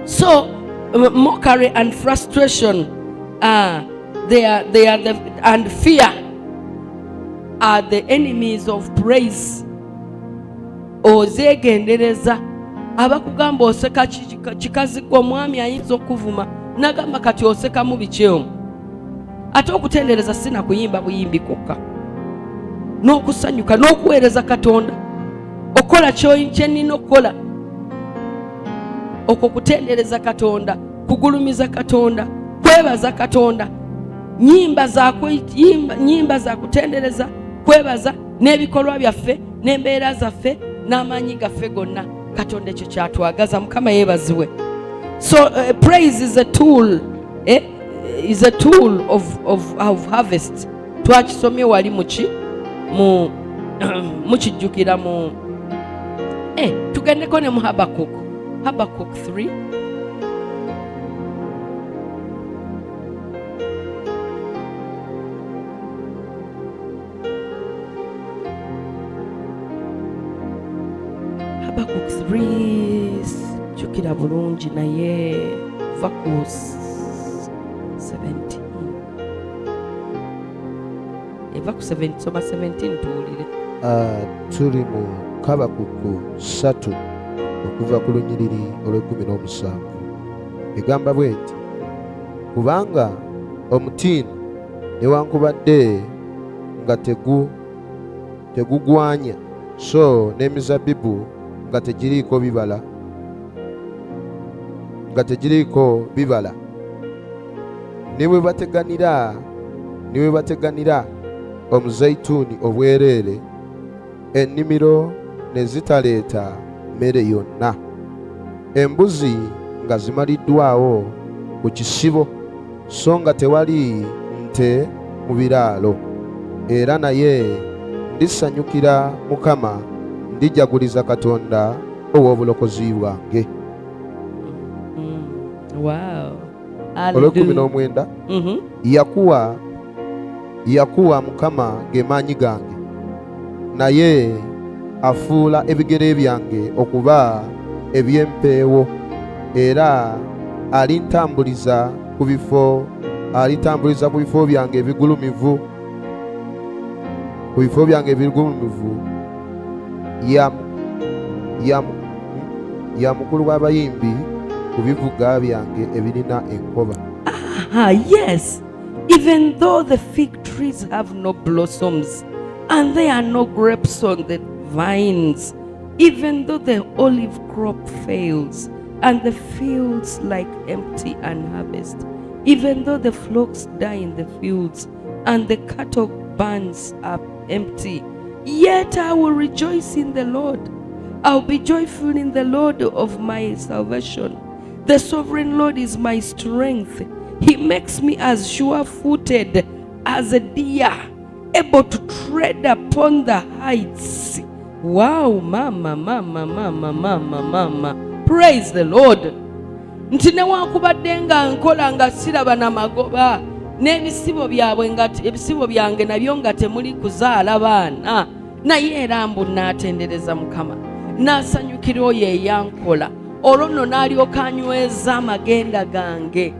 So mockery and frustration, they are and fear are the enemies of praise. Ozeegendereza. Abakugamba oseka kikazigwa omwami ayinza okuvuma nagamba kati oseka mu bikyemu. Ate okutendereza sina kuyimba buyimbi kokka, n'okusanyuka n'okuweereza Katonda, okola kyenina okukola, okwo kutendereza Katonda, kugulumiza Katonda, kwebaza Katonda, nyimba za kutendereza, kwebaza n'ebikolwa byaffe n'embeera zaffe n'amaanyi gaffe gonna. Katonda ekyo kyatwagaza. Mukama yeebazibwe. So praise is a tool, is a tool of harvest. Twakisomye wali mukijjukira mu tugendeko ne mu Habakkuk 3. Habakkuk 3 jukira bulungi naye va ku 17 eva ku 17 soma 17 tuwulire. Tuli mu Habakuku 3 okuva ku lunyiriri olw'17 egamba bweti, kubanga omutiini newankubadde nga tegugwanya, so n'emizabbibu nga tegiriiko bibala, niwe bateganira omuzeyituuni obwereere, ennimiro ne zitaleeta mmere yonna, embuzi nga zimaliddwawo ku kisibo, so nga tewali nte mu biraalo. Era naye ndisanyukira Mukama, ndijaguliza Katonda ow'obulokozi bwange. Wow. Olw'19 yakuwa Mukama ge maanyi gange, naye afuula ebigere byange okuba eby'empeewo, era alintambuliza ku bifo byange ebigulumivu, ya mukulu w'abayimbi ku bivuga byange ebirina enkoba. Yes, even though the fig trees have no blossoms and there are no grapes on the vines, even though the olive crop fails and the fields like empty and harvest, even though the flocks die in the fields and the cattle barns are empty, yet I will rejoice in the Lord. I'll be joyful in the Lord of my salvation. The sovereign Lord is my strength. He makes me as sure-footed as a deer, able to tread upon the heights. Wow, mama. Praise the Lord. Nti newankubadde nga nkola nga siraba na magoba n'ebisibo byange nabyo nga temuli kuzaala baana, naye era mbu n'atendereza Mukama, n'asanyukira oyo eyankola. Olwo nno n'alyoka anyweza amagenda gange,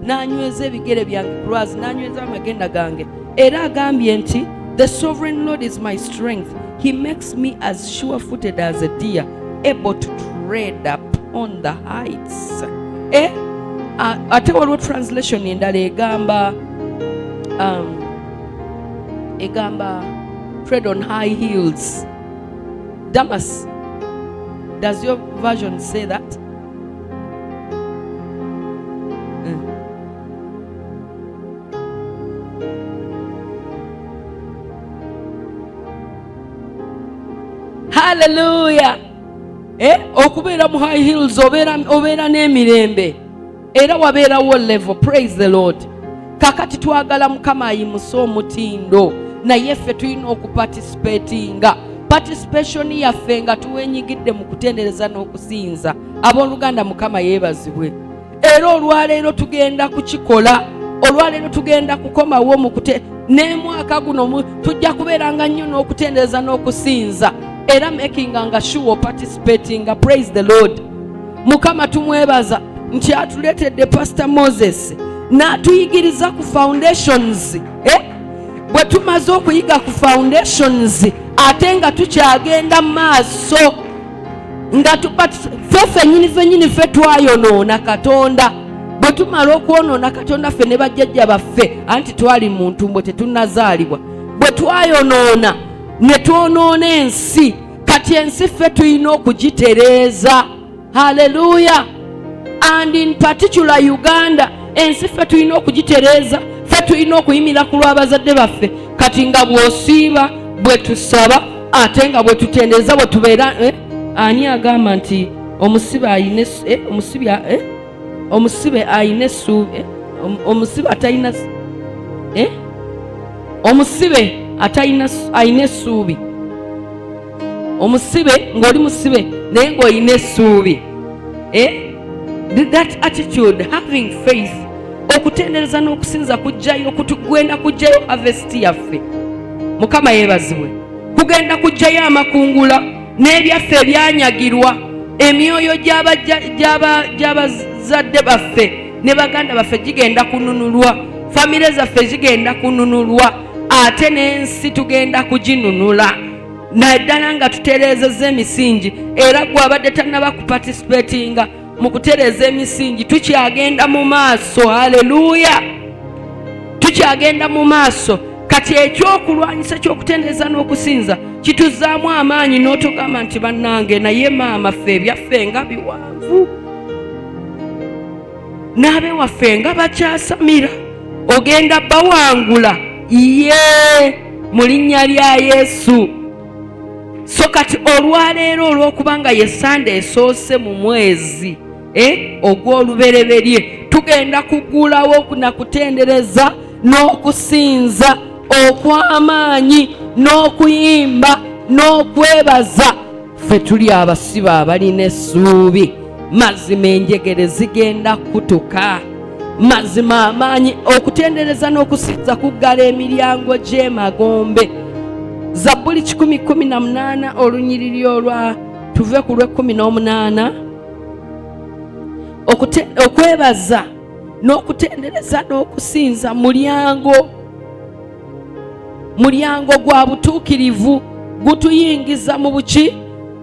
n'anyweza ebigere byange ku lwazi, n'anyweza amagenda gange, era agambye nti the sovereign Lord is my strength. He makes me as sure-footed as a deer, able to tread upon the heights. Ate waliwo translation endala egamba tread on high heels. Damas, does your version say that? Hallelujah. Okubeera mu high heels obeera n'emirembe era wabeerawo level. Praise the Lord. Kakati twagala Mukama ayimuse omutindo, naye ffe tulina okuparticipatinga. Participation yaffe nga tuwenyigidde mu kutendereza n'okusinza. Abooluganda Mukama yeebazibwe. Era olwaleero tugenda kukikola, olwaleero tugenda kukomawo mu n'emwaka guno tujja kubeeranga nnyo n'okutendereza n'okusinza, era making nga sure participating. Praise the Lord. Mukama tumwebaza nti atuleetedde Pastor Moses n'atuyigiriza ku foundations. Bwe tumaze okuyiga ku foundations ate nga tukyagenda maaso nga ffennyini ffe twayonoona Katonda. Bwe tumala okwonoona Katonda ffe ne bajjajja baffe, anti twali mu ntumbo tetunnazaalibwa, bwe twayonoona ne twonoona ensi, kati ensi ffe tulina okugitereeza. Hallelujah. And in particular Uganda, ensi ffe tulina okugitereeza, ffe tulina okuyimira ku lw'abazadde baffe. Kati nga bw'osiiba, bwe tusaba, ate nga bwe tutendereza, bwe tubeera ani agamba nti omusibe ayina essuubi, omusibe atalina ayina essuubi. Omusibe ng'oli musibe naye ng'olina essuubi. That attitude, having faith, okutendereza n'okusinza kujjayo kugenda kujjayo harvest yaffe. Mukama yeebazibwe. Kugenda kujjayo amakungula n'ebyaffe ebyanyagirwa, emyoyo gy'abazadde baffe ne baganda baffe gigenda kununulwa, famire zaffe zigenda kununulwa, ate n'ensi tugenda kuginunula naddala nga tutereezezza emisingi. Era gwe abadde tannaba kuparticipatinga mu kutereeza emisingi, tukyagenda mu maaso. Haleluya, tukyagenda mu maaso. Kati ekyokulwanyisa ky'okutendereza n'okusinza kituzaamu amaanyi n'otogamba nti bannange naye maama ffe ebyaffe nga biwanvu, n'abe waffe nga bakyasamira, ogenda bawangula mu linnya lya Yesu. So kati olwaleero olw'okubanga ye Sande esoose mu mwezi ogw'olubereberye, tugenda kugulawo na kutendereza n'okusinza okw'amaanyi n'okuyimba n'okwebaza. Ffe tuli abasibe abalina essuubi. Mazima enjegere zigenda kutuka, mazima amaanyi. Okutendereza n'okusinza kuggala emiryango gy'emagombe. Zabbuli 118 olunyiriri olwa tuve ku lw'18. Okwebaza n'okutendereza n'okusinza mulyango gwa butuukirivu, gutuyingiza mu buki?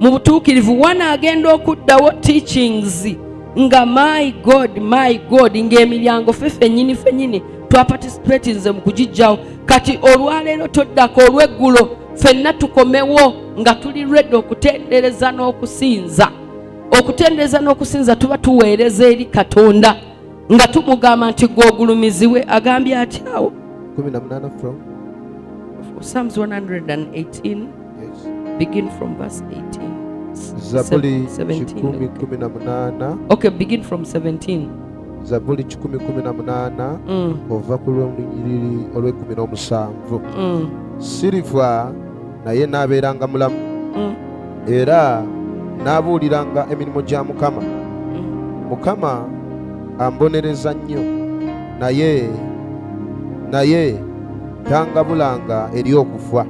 Mu butuukirivu. Wanaagenda okuddawo teachings nga my God ng'emiryango ffennyini twaparticipatinze mu kugijjawo. Kati olwaleero toddako, olw'eggulo ffenna tukomewo nga tuli ready okutendereza n'okusinza. Okutendereza n'okusinza tuba tuweereza eri Katonda nga tumugamba nti gw'ogulumizibwe. Agambye atyawo 18 from Psalms 118. yes. Begin from verse 18. Zabuli 17. 18. Okay, begin from 17. Zabuli 18 ova ku lunyiriri olw'17. Sirifa naye n'abeeranga mulamu, era n'abuuliranga emirimu gya Mukama. Mukama ambonereza nnyo, naye tangabulanga eri okufa.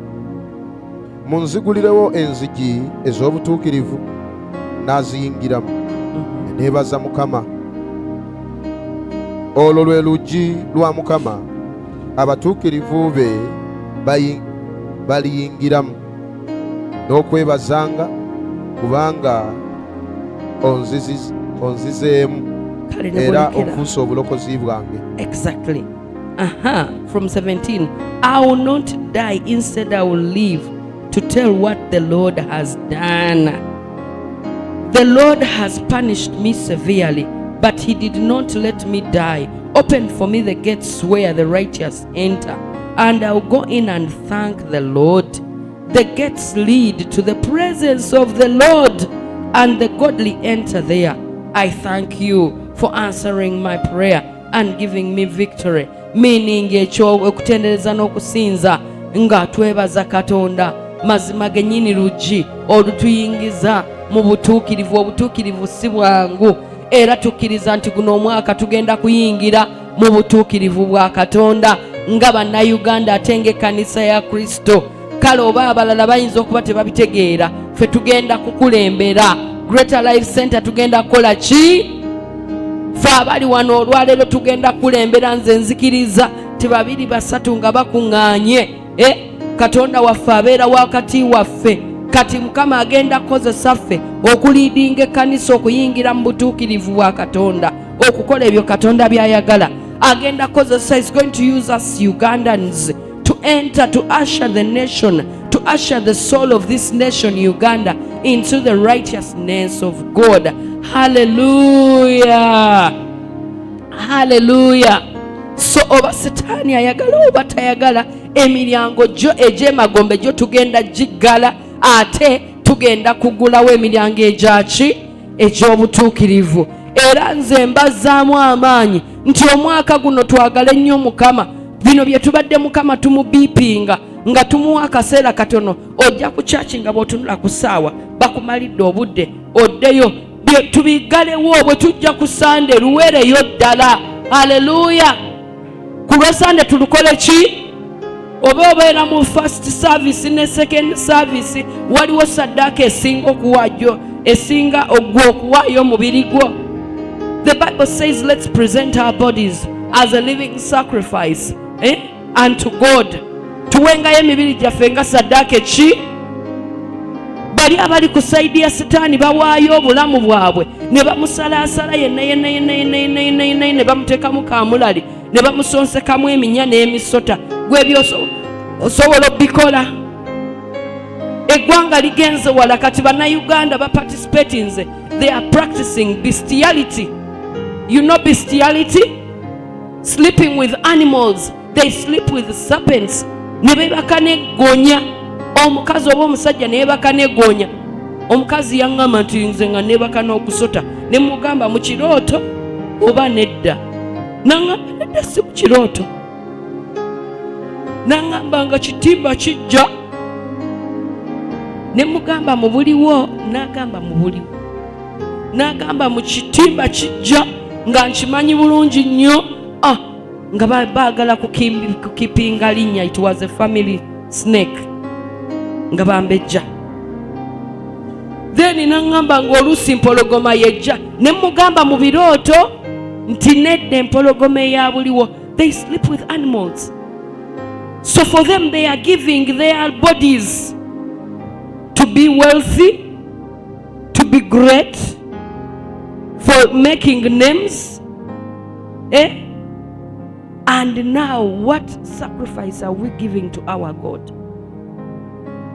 Munzigulirewo enzigi ez'obutuukirivu, n'aziyingiramu. Neebaza Mukama. Olwo lwe luggi lwa Mukama, abatuukirivu be baliyingiramu. N'okwebazanga kubanga onzizeemu era ofuuse obulokozi bwange. Exactly. From 17. I will not die, instead I will live to tell what the Lord has done. The Lord has punished me severely, but he did not let me die. Open for me the gates where the righteous enter, and I'll go in and thank the Lord. The gates lead to the presence of the Lord, and the godly enter there. I thank you for answering my prayer and giving me victory. Meaning okutendereza n'okusinza nga twebaza Katonda, mazima gennyini luggi olutuyingiza mu butuukirivu. Obutuukirivu si bwangu, era tukkiriza nti guno omwaka tugenda kuyingira mu butuukirivu bwa Katonda nga bannayuganda ate ng'ekkanisa ya Kristo. Kale oba abalala bayinza okuba tebabitegeera, ffe tugenda kukulembera. Greater Life Center tugenda kukola ki? Ffe abali wano olwaleero tugenda kulembera. Nze nzikiriza ti 2 3 nga bakuŋŋaanye, Katonda waffe abeera wakati waffe. Kati Mukama agenda kukozesa ffe okuliidinga ekkanisa okuyingira mu butuukirivu bwa Katonda, okukola ebyo Katonda by'ayagala. Agenda kukozesa, is going to use us Ugandans to enter, to usher the nation, to usher the soul of this nation Uganda into the righteousness of God. Hallelujah, hallelujah. So oba Setaani ayagala oba tayagala, emiryango gyo egy'emagombe gyo tugenda giggala, ate tugenda kugulawo emiryango egyaki? Egy'obutuukirivu. Era nze mbazzaamu amaanyi nti omwaka guno twagale nnyo Mukama. Bino bye tubadde Mukama tumubiipinga nga tumuwa akaseera katono. Ojja ku kyaki nga bw'otunula ku ssaawa bakumalidde obudde, oddeyo. Tubiggalewo bwe tujja ku Sande luwereyo ddala. Haleluya. Ku lwa Sande tulukole ki? oba obeera mu first service ne second service, waliwo saddaaka esinga okuwaayo, esinga ogwo okuwaayo omubiri gwo. The Bible says let's present our bodies as a living sacrifice unto God. Tuwengayo emibiri gyaffe nga saddaaka ki? Bali abali ku saidi ya sitaani bawaayo obulamu bwabwe ne bamusalaasala yenna ne bamuteekamu kaamulali ne bamusonsekamu eminya n'emisota. Gwe osobola obikola. Eggwanga ligenze wala kati bannayuganda baparticipatinze. They are practicing bestiality. You know bestiality? Sleeping with animals. They sleep with serpents. Ne beebaka n'eggonya. Omukazi oba omusajja ne yeebaka n'eggonya. Omukazi yaŋŋamba nti nze nga neebaka n'ogusota. Ne mugamba mu kirooto oba nedda. Naŋŋamba nedda si mu kirooto. Naŋŋamba nga kitimba kijja. Ne mugamba mu buliwo, n'agamba mu buliwo. N'agamba mu kitimba kijja nga nkimanyi bulungi nnyo. Nga baagala kukipinga linnya. It was a family snake. Nga bambejja. Then n'aŋŋamba ng'oluusi mpologoma yejja. Ne mugamba mu birooto nti nedda empologoma eya buliwo. They sleep with animals. So for them they are giving their bodies to be wealthy, to be great, for making names. And now what sacrifice are we giving to our God?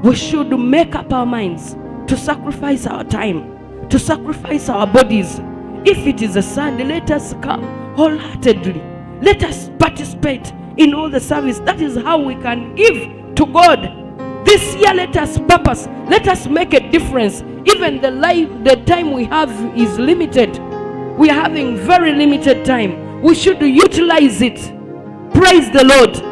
We should make up our minds to sacrifice our time, to sacrifice our bodies. If it is a Sunday, let us come wholeheartedly. Let us participate in all the service. That is how we can give to God. This year let us purpose. Let us make a difference. Even the time we have is limited. We are having very limited time. We should utilize it. Praise the Lord.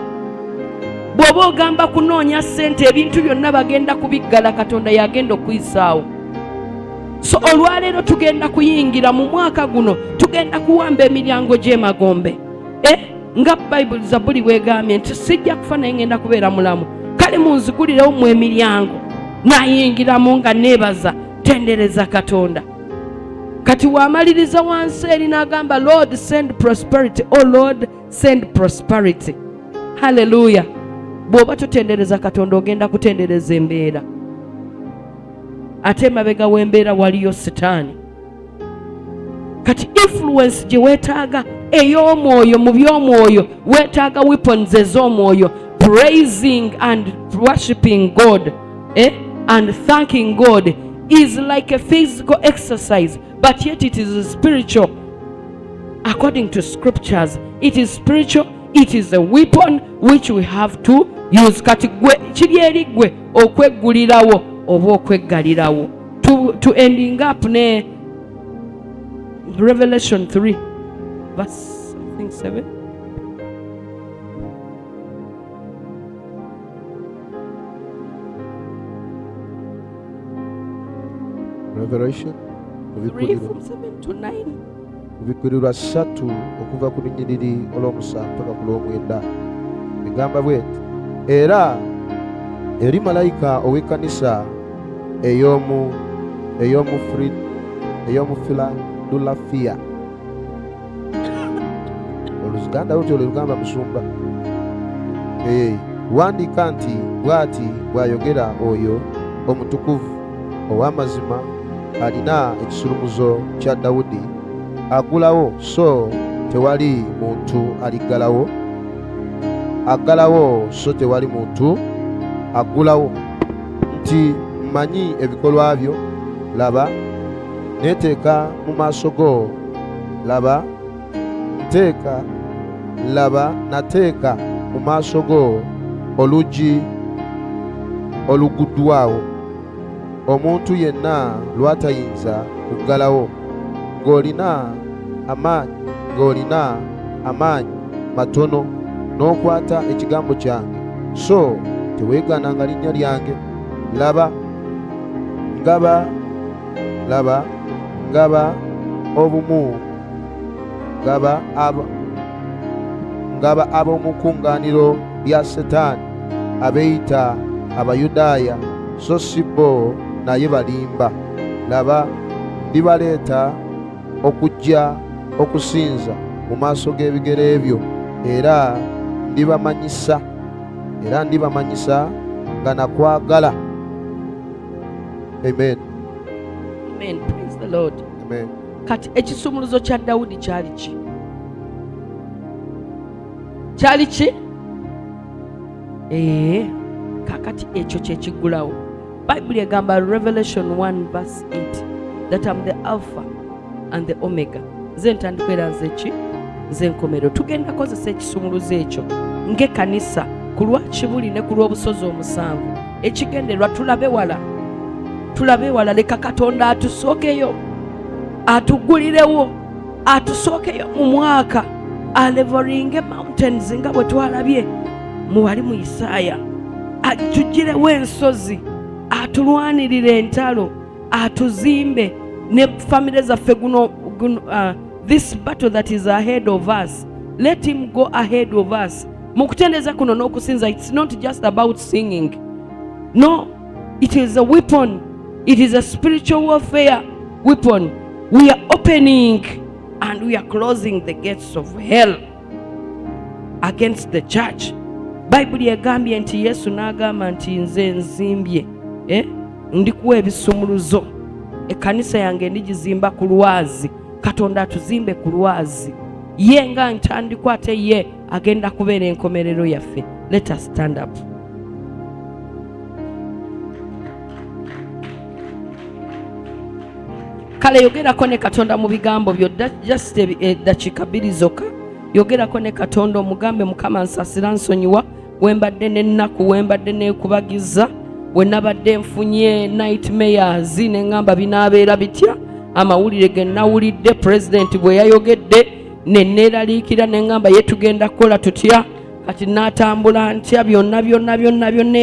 Bw'oba ogamba kunoonya ssente, ebintu byonna bagenda kubiggala, Katonda yagenda okuyisaawo. So olwaleero tugenda kuyingira mu mwaka guno, tugenda kuwamba emiryango gy'emagombe. Nga Bible Zabuli bw'egambye nti sijja kufa naye ngenda kubeera mulamu. Kale munzigulirewo mu emiryango nayingiramu nga neebaza, tendereza Katonda. Kati w'amaliriza wansi eri n'agamba Lord send prosperity. Oh Lord send prosperity. Hallelujah. Bw'oba totendereza Katonda ogenda kutendereza embeera. Ate emabega w'embeera waliyo sitaani. Kati influence gye weetaaga ey'omwoyo, mu by'omwoyo weetaaga weapons ez'omwoyo. Praising and worshiping God and thanking God is like a physical exercise, but yet it is spiritual. According to scriptures, it is spiritual. It is a weapon which we have to use. Kati gwe kiri eri gwe okweggulirawo oba okweggalirawo. To ending up ne Revelation 3 verse I think 7. Revelation 3 from 7 to 9. Bikurirwa 3 okuva ku lunyiriri olw'omusanvu mpaka ku lw'omwenda. Egamba bw'eti, era eri malayika ow'ekkanisa ey'omu Filadulfiya. Oluganda lutyo lwe lugamba musumba. Wandiika nti bw'ati bw'ayogera oyo omutukuvu ow'amazima alina ekisulumuzo kya Dawudi, agulawo so tewali muntu aliggalawo, aggalawo so tewali muntu aggulawo, nti mmanyi ebikolwa byo, laba neeteeka mu maaso go, laba nteeka, laba nateeka mu maaso go oluggi oluguddwawo, omuntu yenna lw'atayinza kuggalawo, ng'olina amaanyi matono n'okwata ekigambo kyange, so teweegaananga linnya lyange. Laba ngaba obumu, ngaba ab'omu kuŋŋaaniro lya Setaani, abeeyita Abayudaaya, so si bo naye balimba. Laba, ndibaleeta okujja okusinza mu maaso g'ebigere ebyo, era ndibamanyisa nga nakwagala. Amen. Amen. Praise the Lord. Amen. Kati ekisumuluzo kya Dawudi kyali ki? Kyali ki? Kakati ekyo kye kiggulawo. Bayibuli egamba Revelation 1 verse 8 that I'm the Alpha and the Omega. Nze ntandikwa era nze ki? Nze nkomero. Tugenda kozesa ekisumuluzo ekyo ng'ekkanisa ku lwa Kibuli ne ku lw'obusozi omusanvu. Ekigenderwa tulabe wala, leka Katonda atusookeyo, atuggulirewo, atusookeyo mu mwaka, alevelinge mountains nga bwe twalabye muwali mu Isaaya, atuggirewo ensozi, atulwanirire entalo, atuzimbe ne famire zaffe this battle that is ahead of us, let him go ahead of us. Mu kutendereza kuno n'okusinza, it's not just about singing. No, it is a weapon. It is a spiritual warfare weapon. We are opening and we are closing the gates of hell against the church. Bible yagambye nti Yesu n'agamba nti nze nzimbye ndikuwa ebisumuluzo, ekkanisa yange ndigizimba ku lwazi. Katonda atuzimbe ku lwazi, ye nga ntandikwa ate ye agenda kubeera enkomerero yaffe. Let us stand up. Kale yogerako ne Katonda mu bigambo byo, just eddakiika 2 zokka. Yogerako ne Katonda omugambe, Mukama nsasira nsonyiwa wembadde n'ennaku, wembadde neekubagiza, bwe nabadde nfunye nightmares ne ngamba binaabeera bitya, amawulire ge nawulidde President bwe yayogedde ne neeraliikira ne ngamba ye tugenda kukola tutya, kati n'atambula ntya, byonna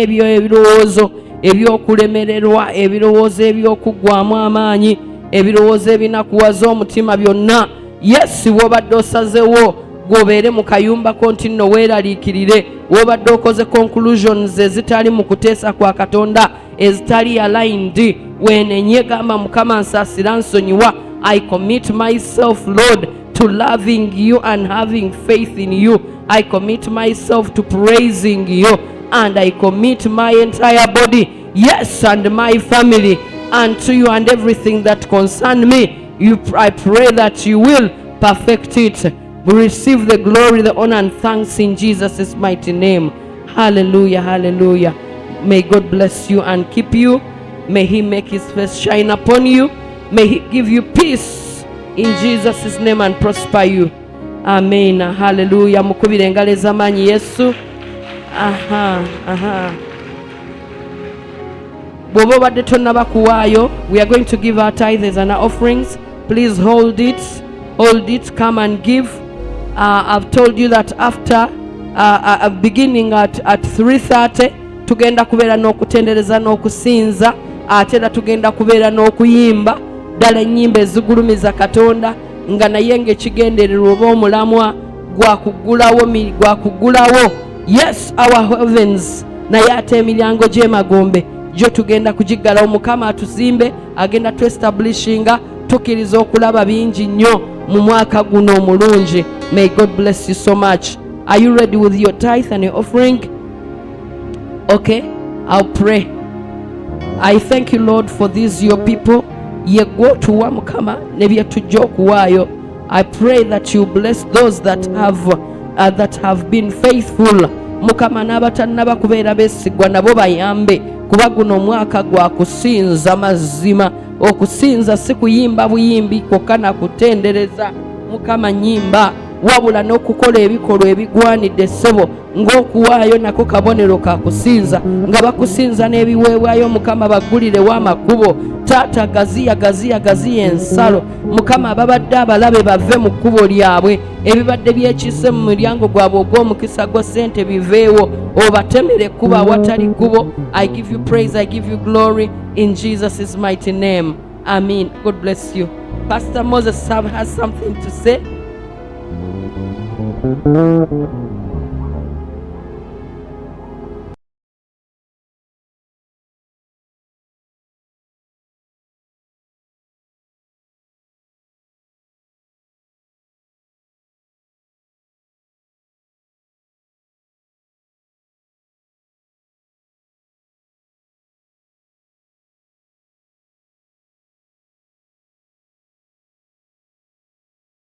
ebyo ebirowoozo ebyokulemererwa, ebirowoozo ebyokuggwaamu amaanyi, ebirowoozo ebinakuwaza omutima byonna. Yes, wobadde osazewo gwobeere mu kayumbako nti nno weeraliikirire, wobadde okoze conclusions ezitali mu kuteesa kwa Katonda, ezitali aligned, weenenye gamba Mukama nsaasira nsonyiwa. I commit myself, Lord, to loving you and having faith in you. I commit myself to praising you, and I commit my entire body, yes, and my family unto you, and everything that concern me. I pray that you will perfect it. We receive the glory, the honor, and thanks in Jesus' mighty name. Hallelujah, hallelujah. May God bless you and keep you. May he make his face shine upon you. May he give you peace in Jesus' name and prosper you. Amen. Hallelujah. Mukubire engalo ez'amaanyi Yesu. Bw'oba obadde tonnaba kuwaayo, we are going to give our tithes and our offerings. Please hold it, come and give. I've told you that after beginning at 3:30 tugenda kubeera n'okutendereza n'okusinza, ate era tugenda kubeera n'okuyimba ddala ennyimba ezigulumiza Katonda, nga naye ng'ekigendererwa oba omulamwa gwakuggulawo yes our heavens, naye ate emiryango gy'emagombe gyo tugenda kugiggalawo. Mukama atuzimbe, agenda tu establishinga, tukkiriza okulaba bingi nnyo mu mwaka guno omulungi. May God bless you so much. Are you ready with your tithe and your offering? Okay, I'll pray. I thank you, Lord, for these your people. Yego tuwa Mukama nebye tujja okuwaayo. I pray that you bless those that have been faithful. Mukama n'abatannaba kubeera beesigwa nabo bayambe, kuba guno omwaka gwa kusinza mazima. Okusinza si kuyimba buyimbi kwokka na kutendereza Mukama nyimba, wabula n'okukola ebikolwa ebigwanidde ssebo ng'okuwaayo nako kabonero ka kusinza, nga bakusinza n'ebiweebwayo. Mukama baggulirewo amakubo. Taata gaziya ensalo. Mukama ababadde abalabe bave mu kkubo lyabwe, ebibadde byekise mu mulyango gwabwe ogw'omukisa gwa ssente biveewo, obatemere kuba awatali kkubo. I give you praise, I give you glory in Jesus' mighty name. Amen. God bless you. Pastor Moses has something to say.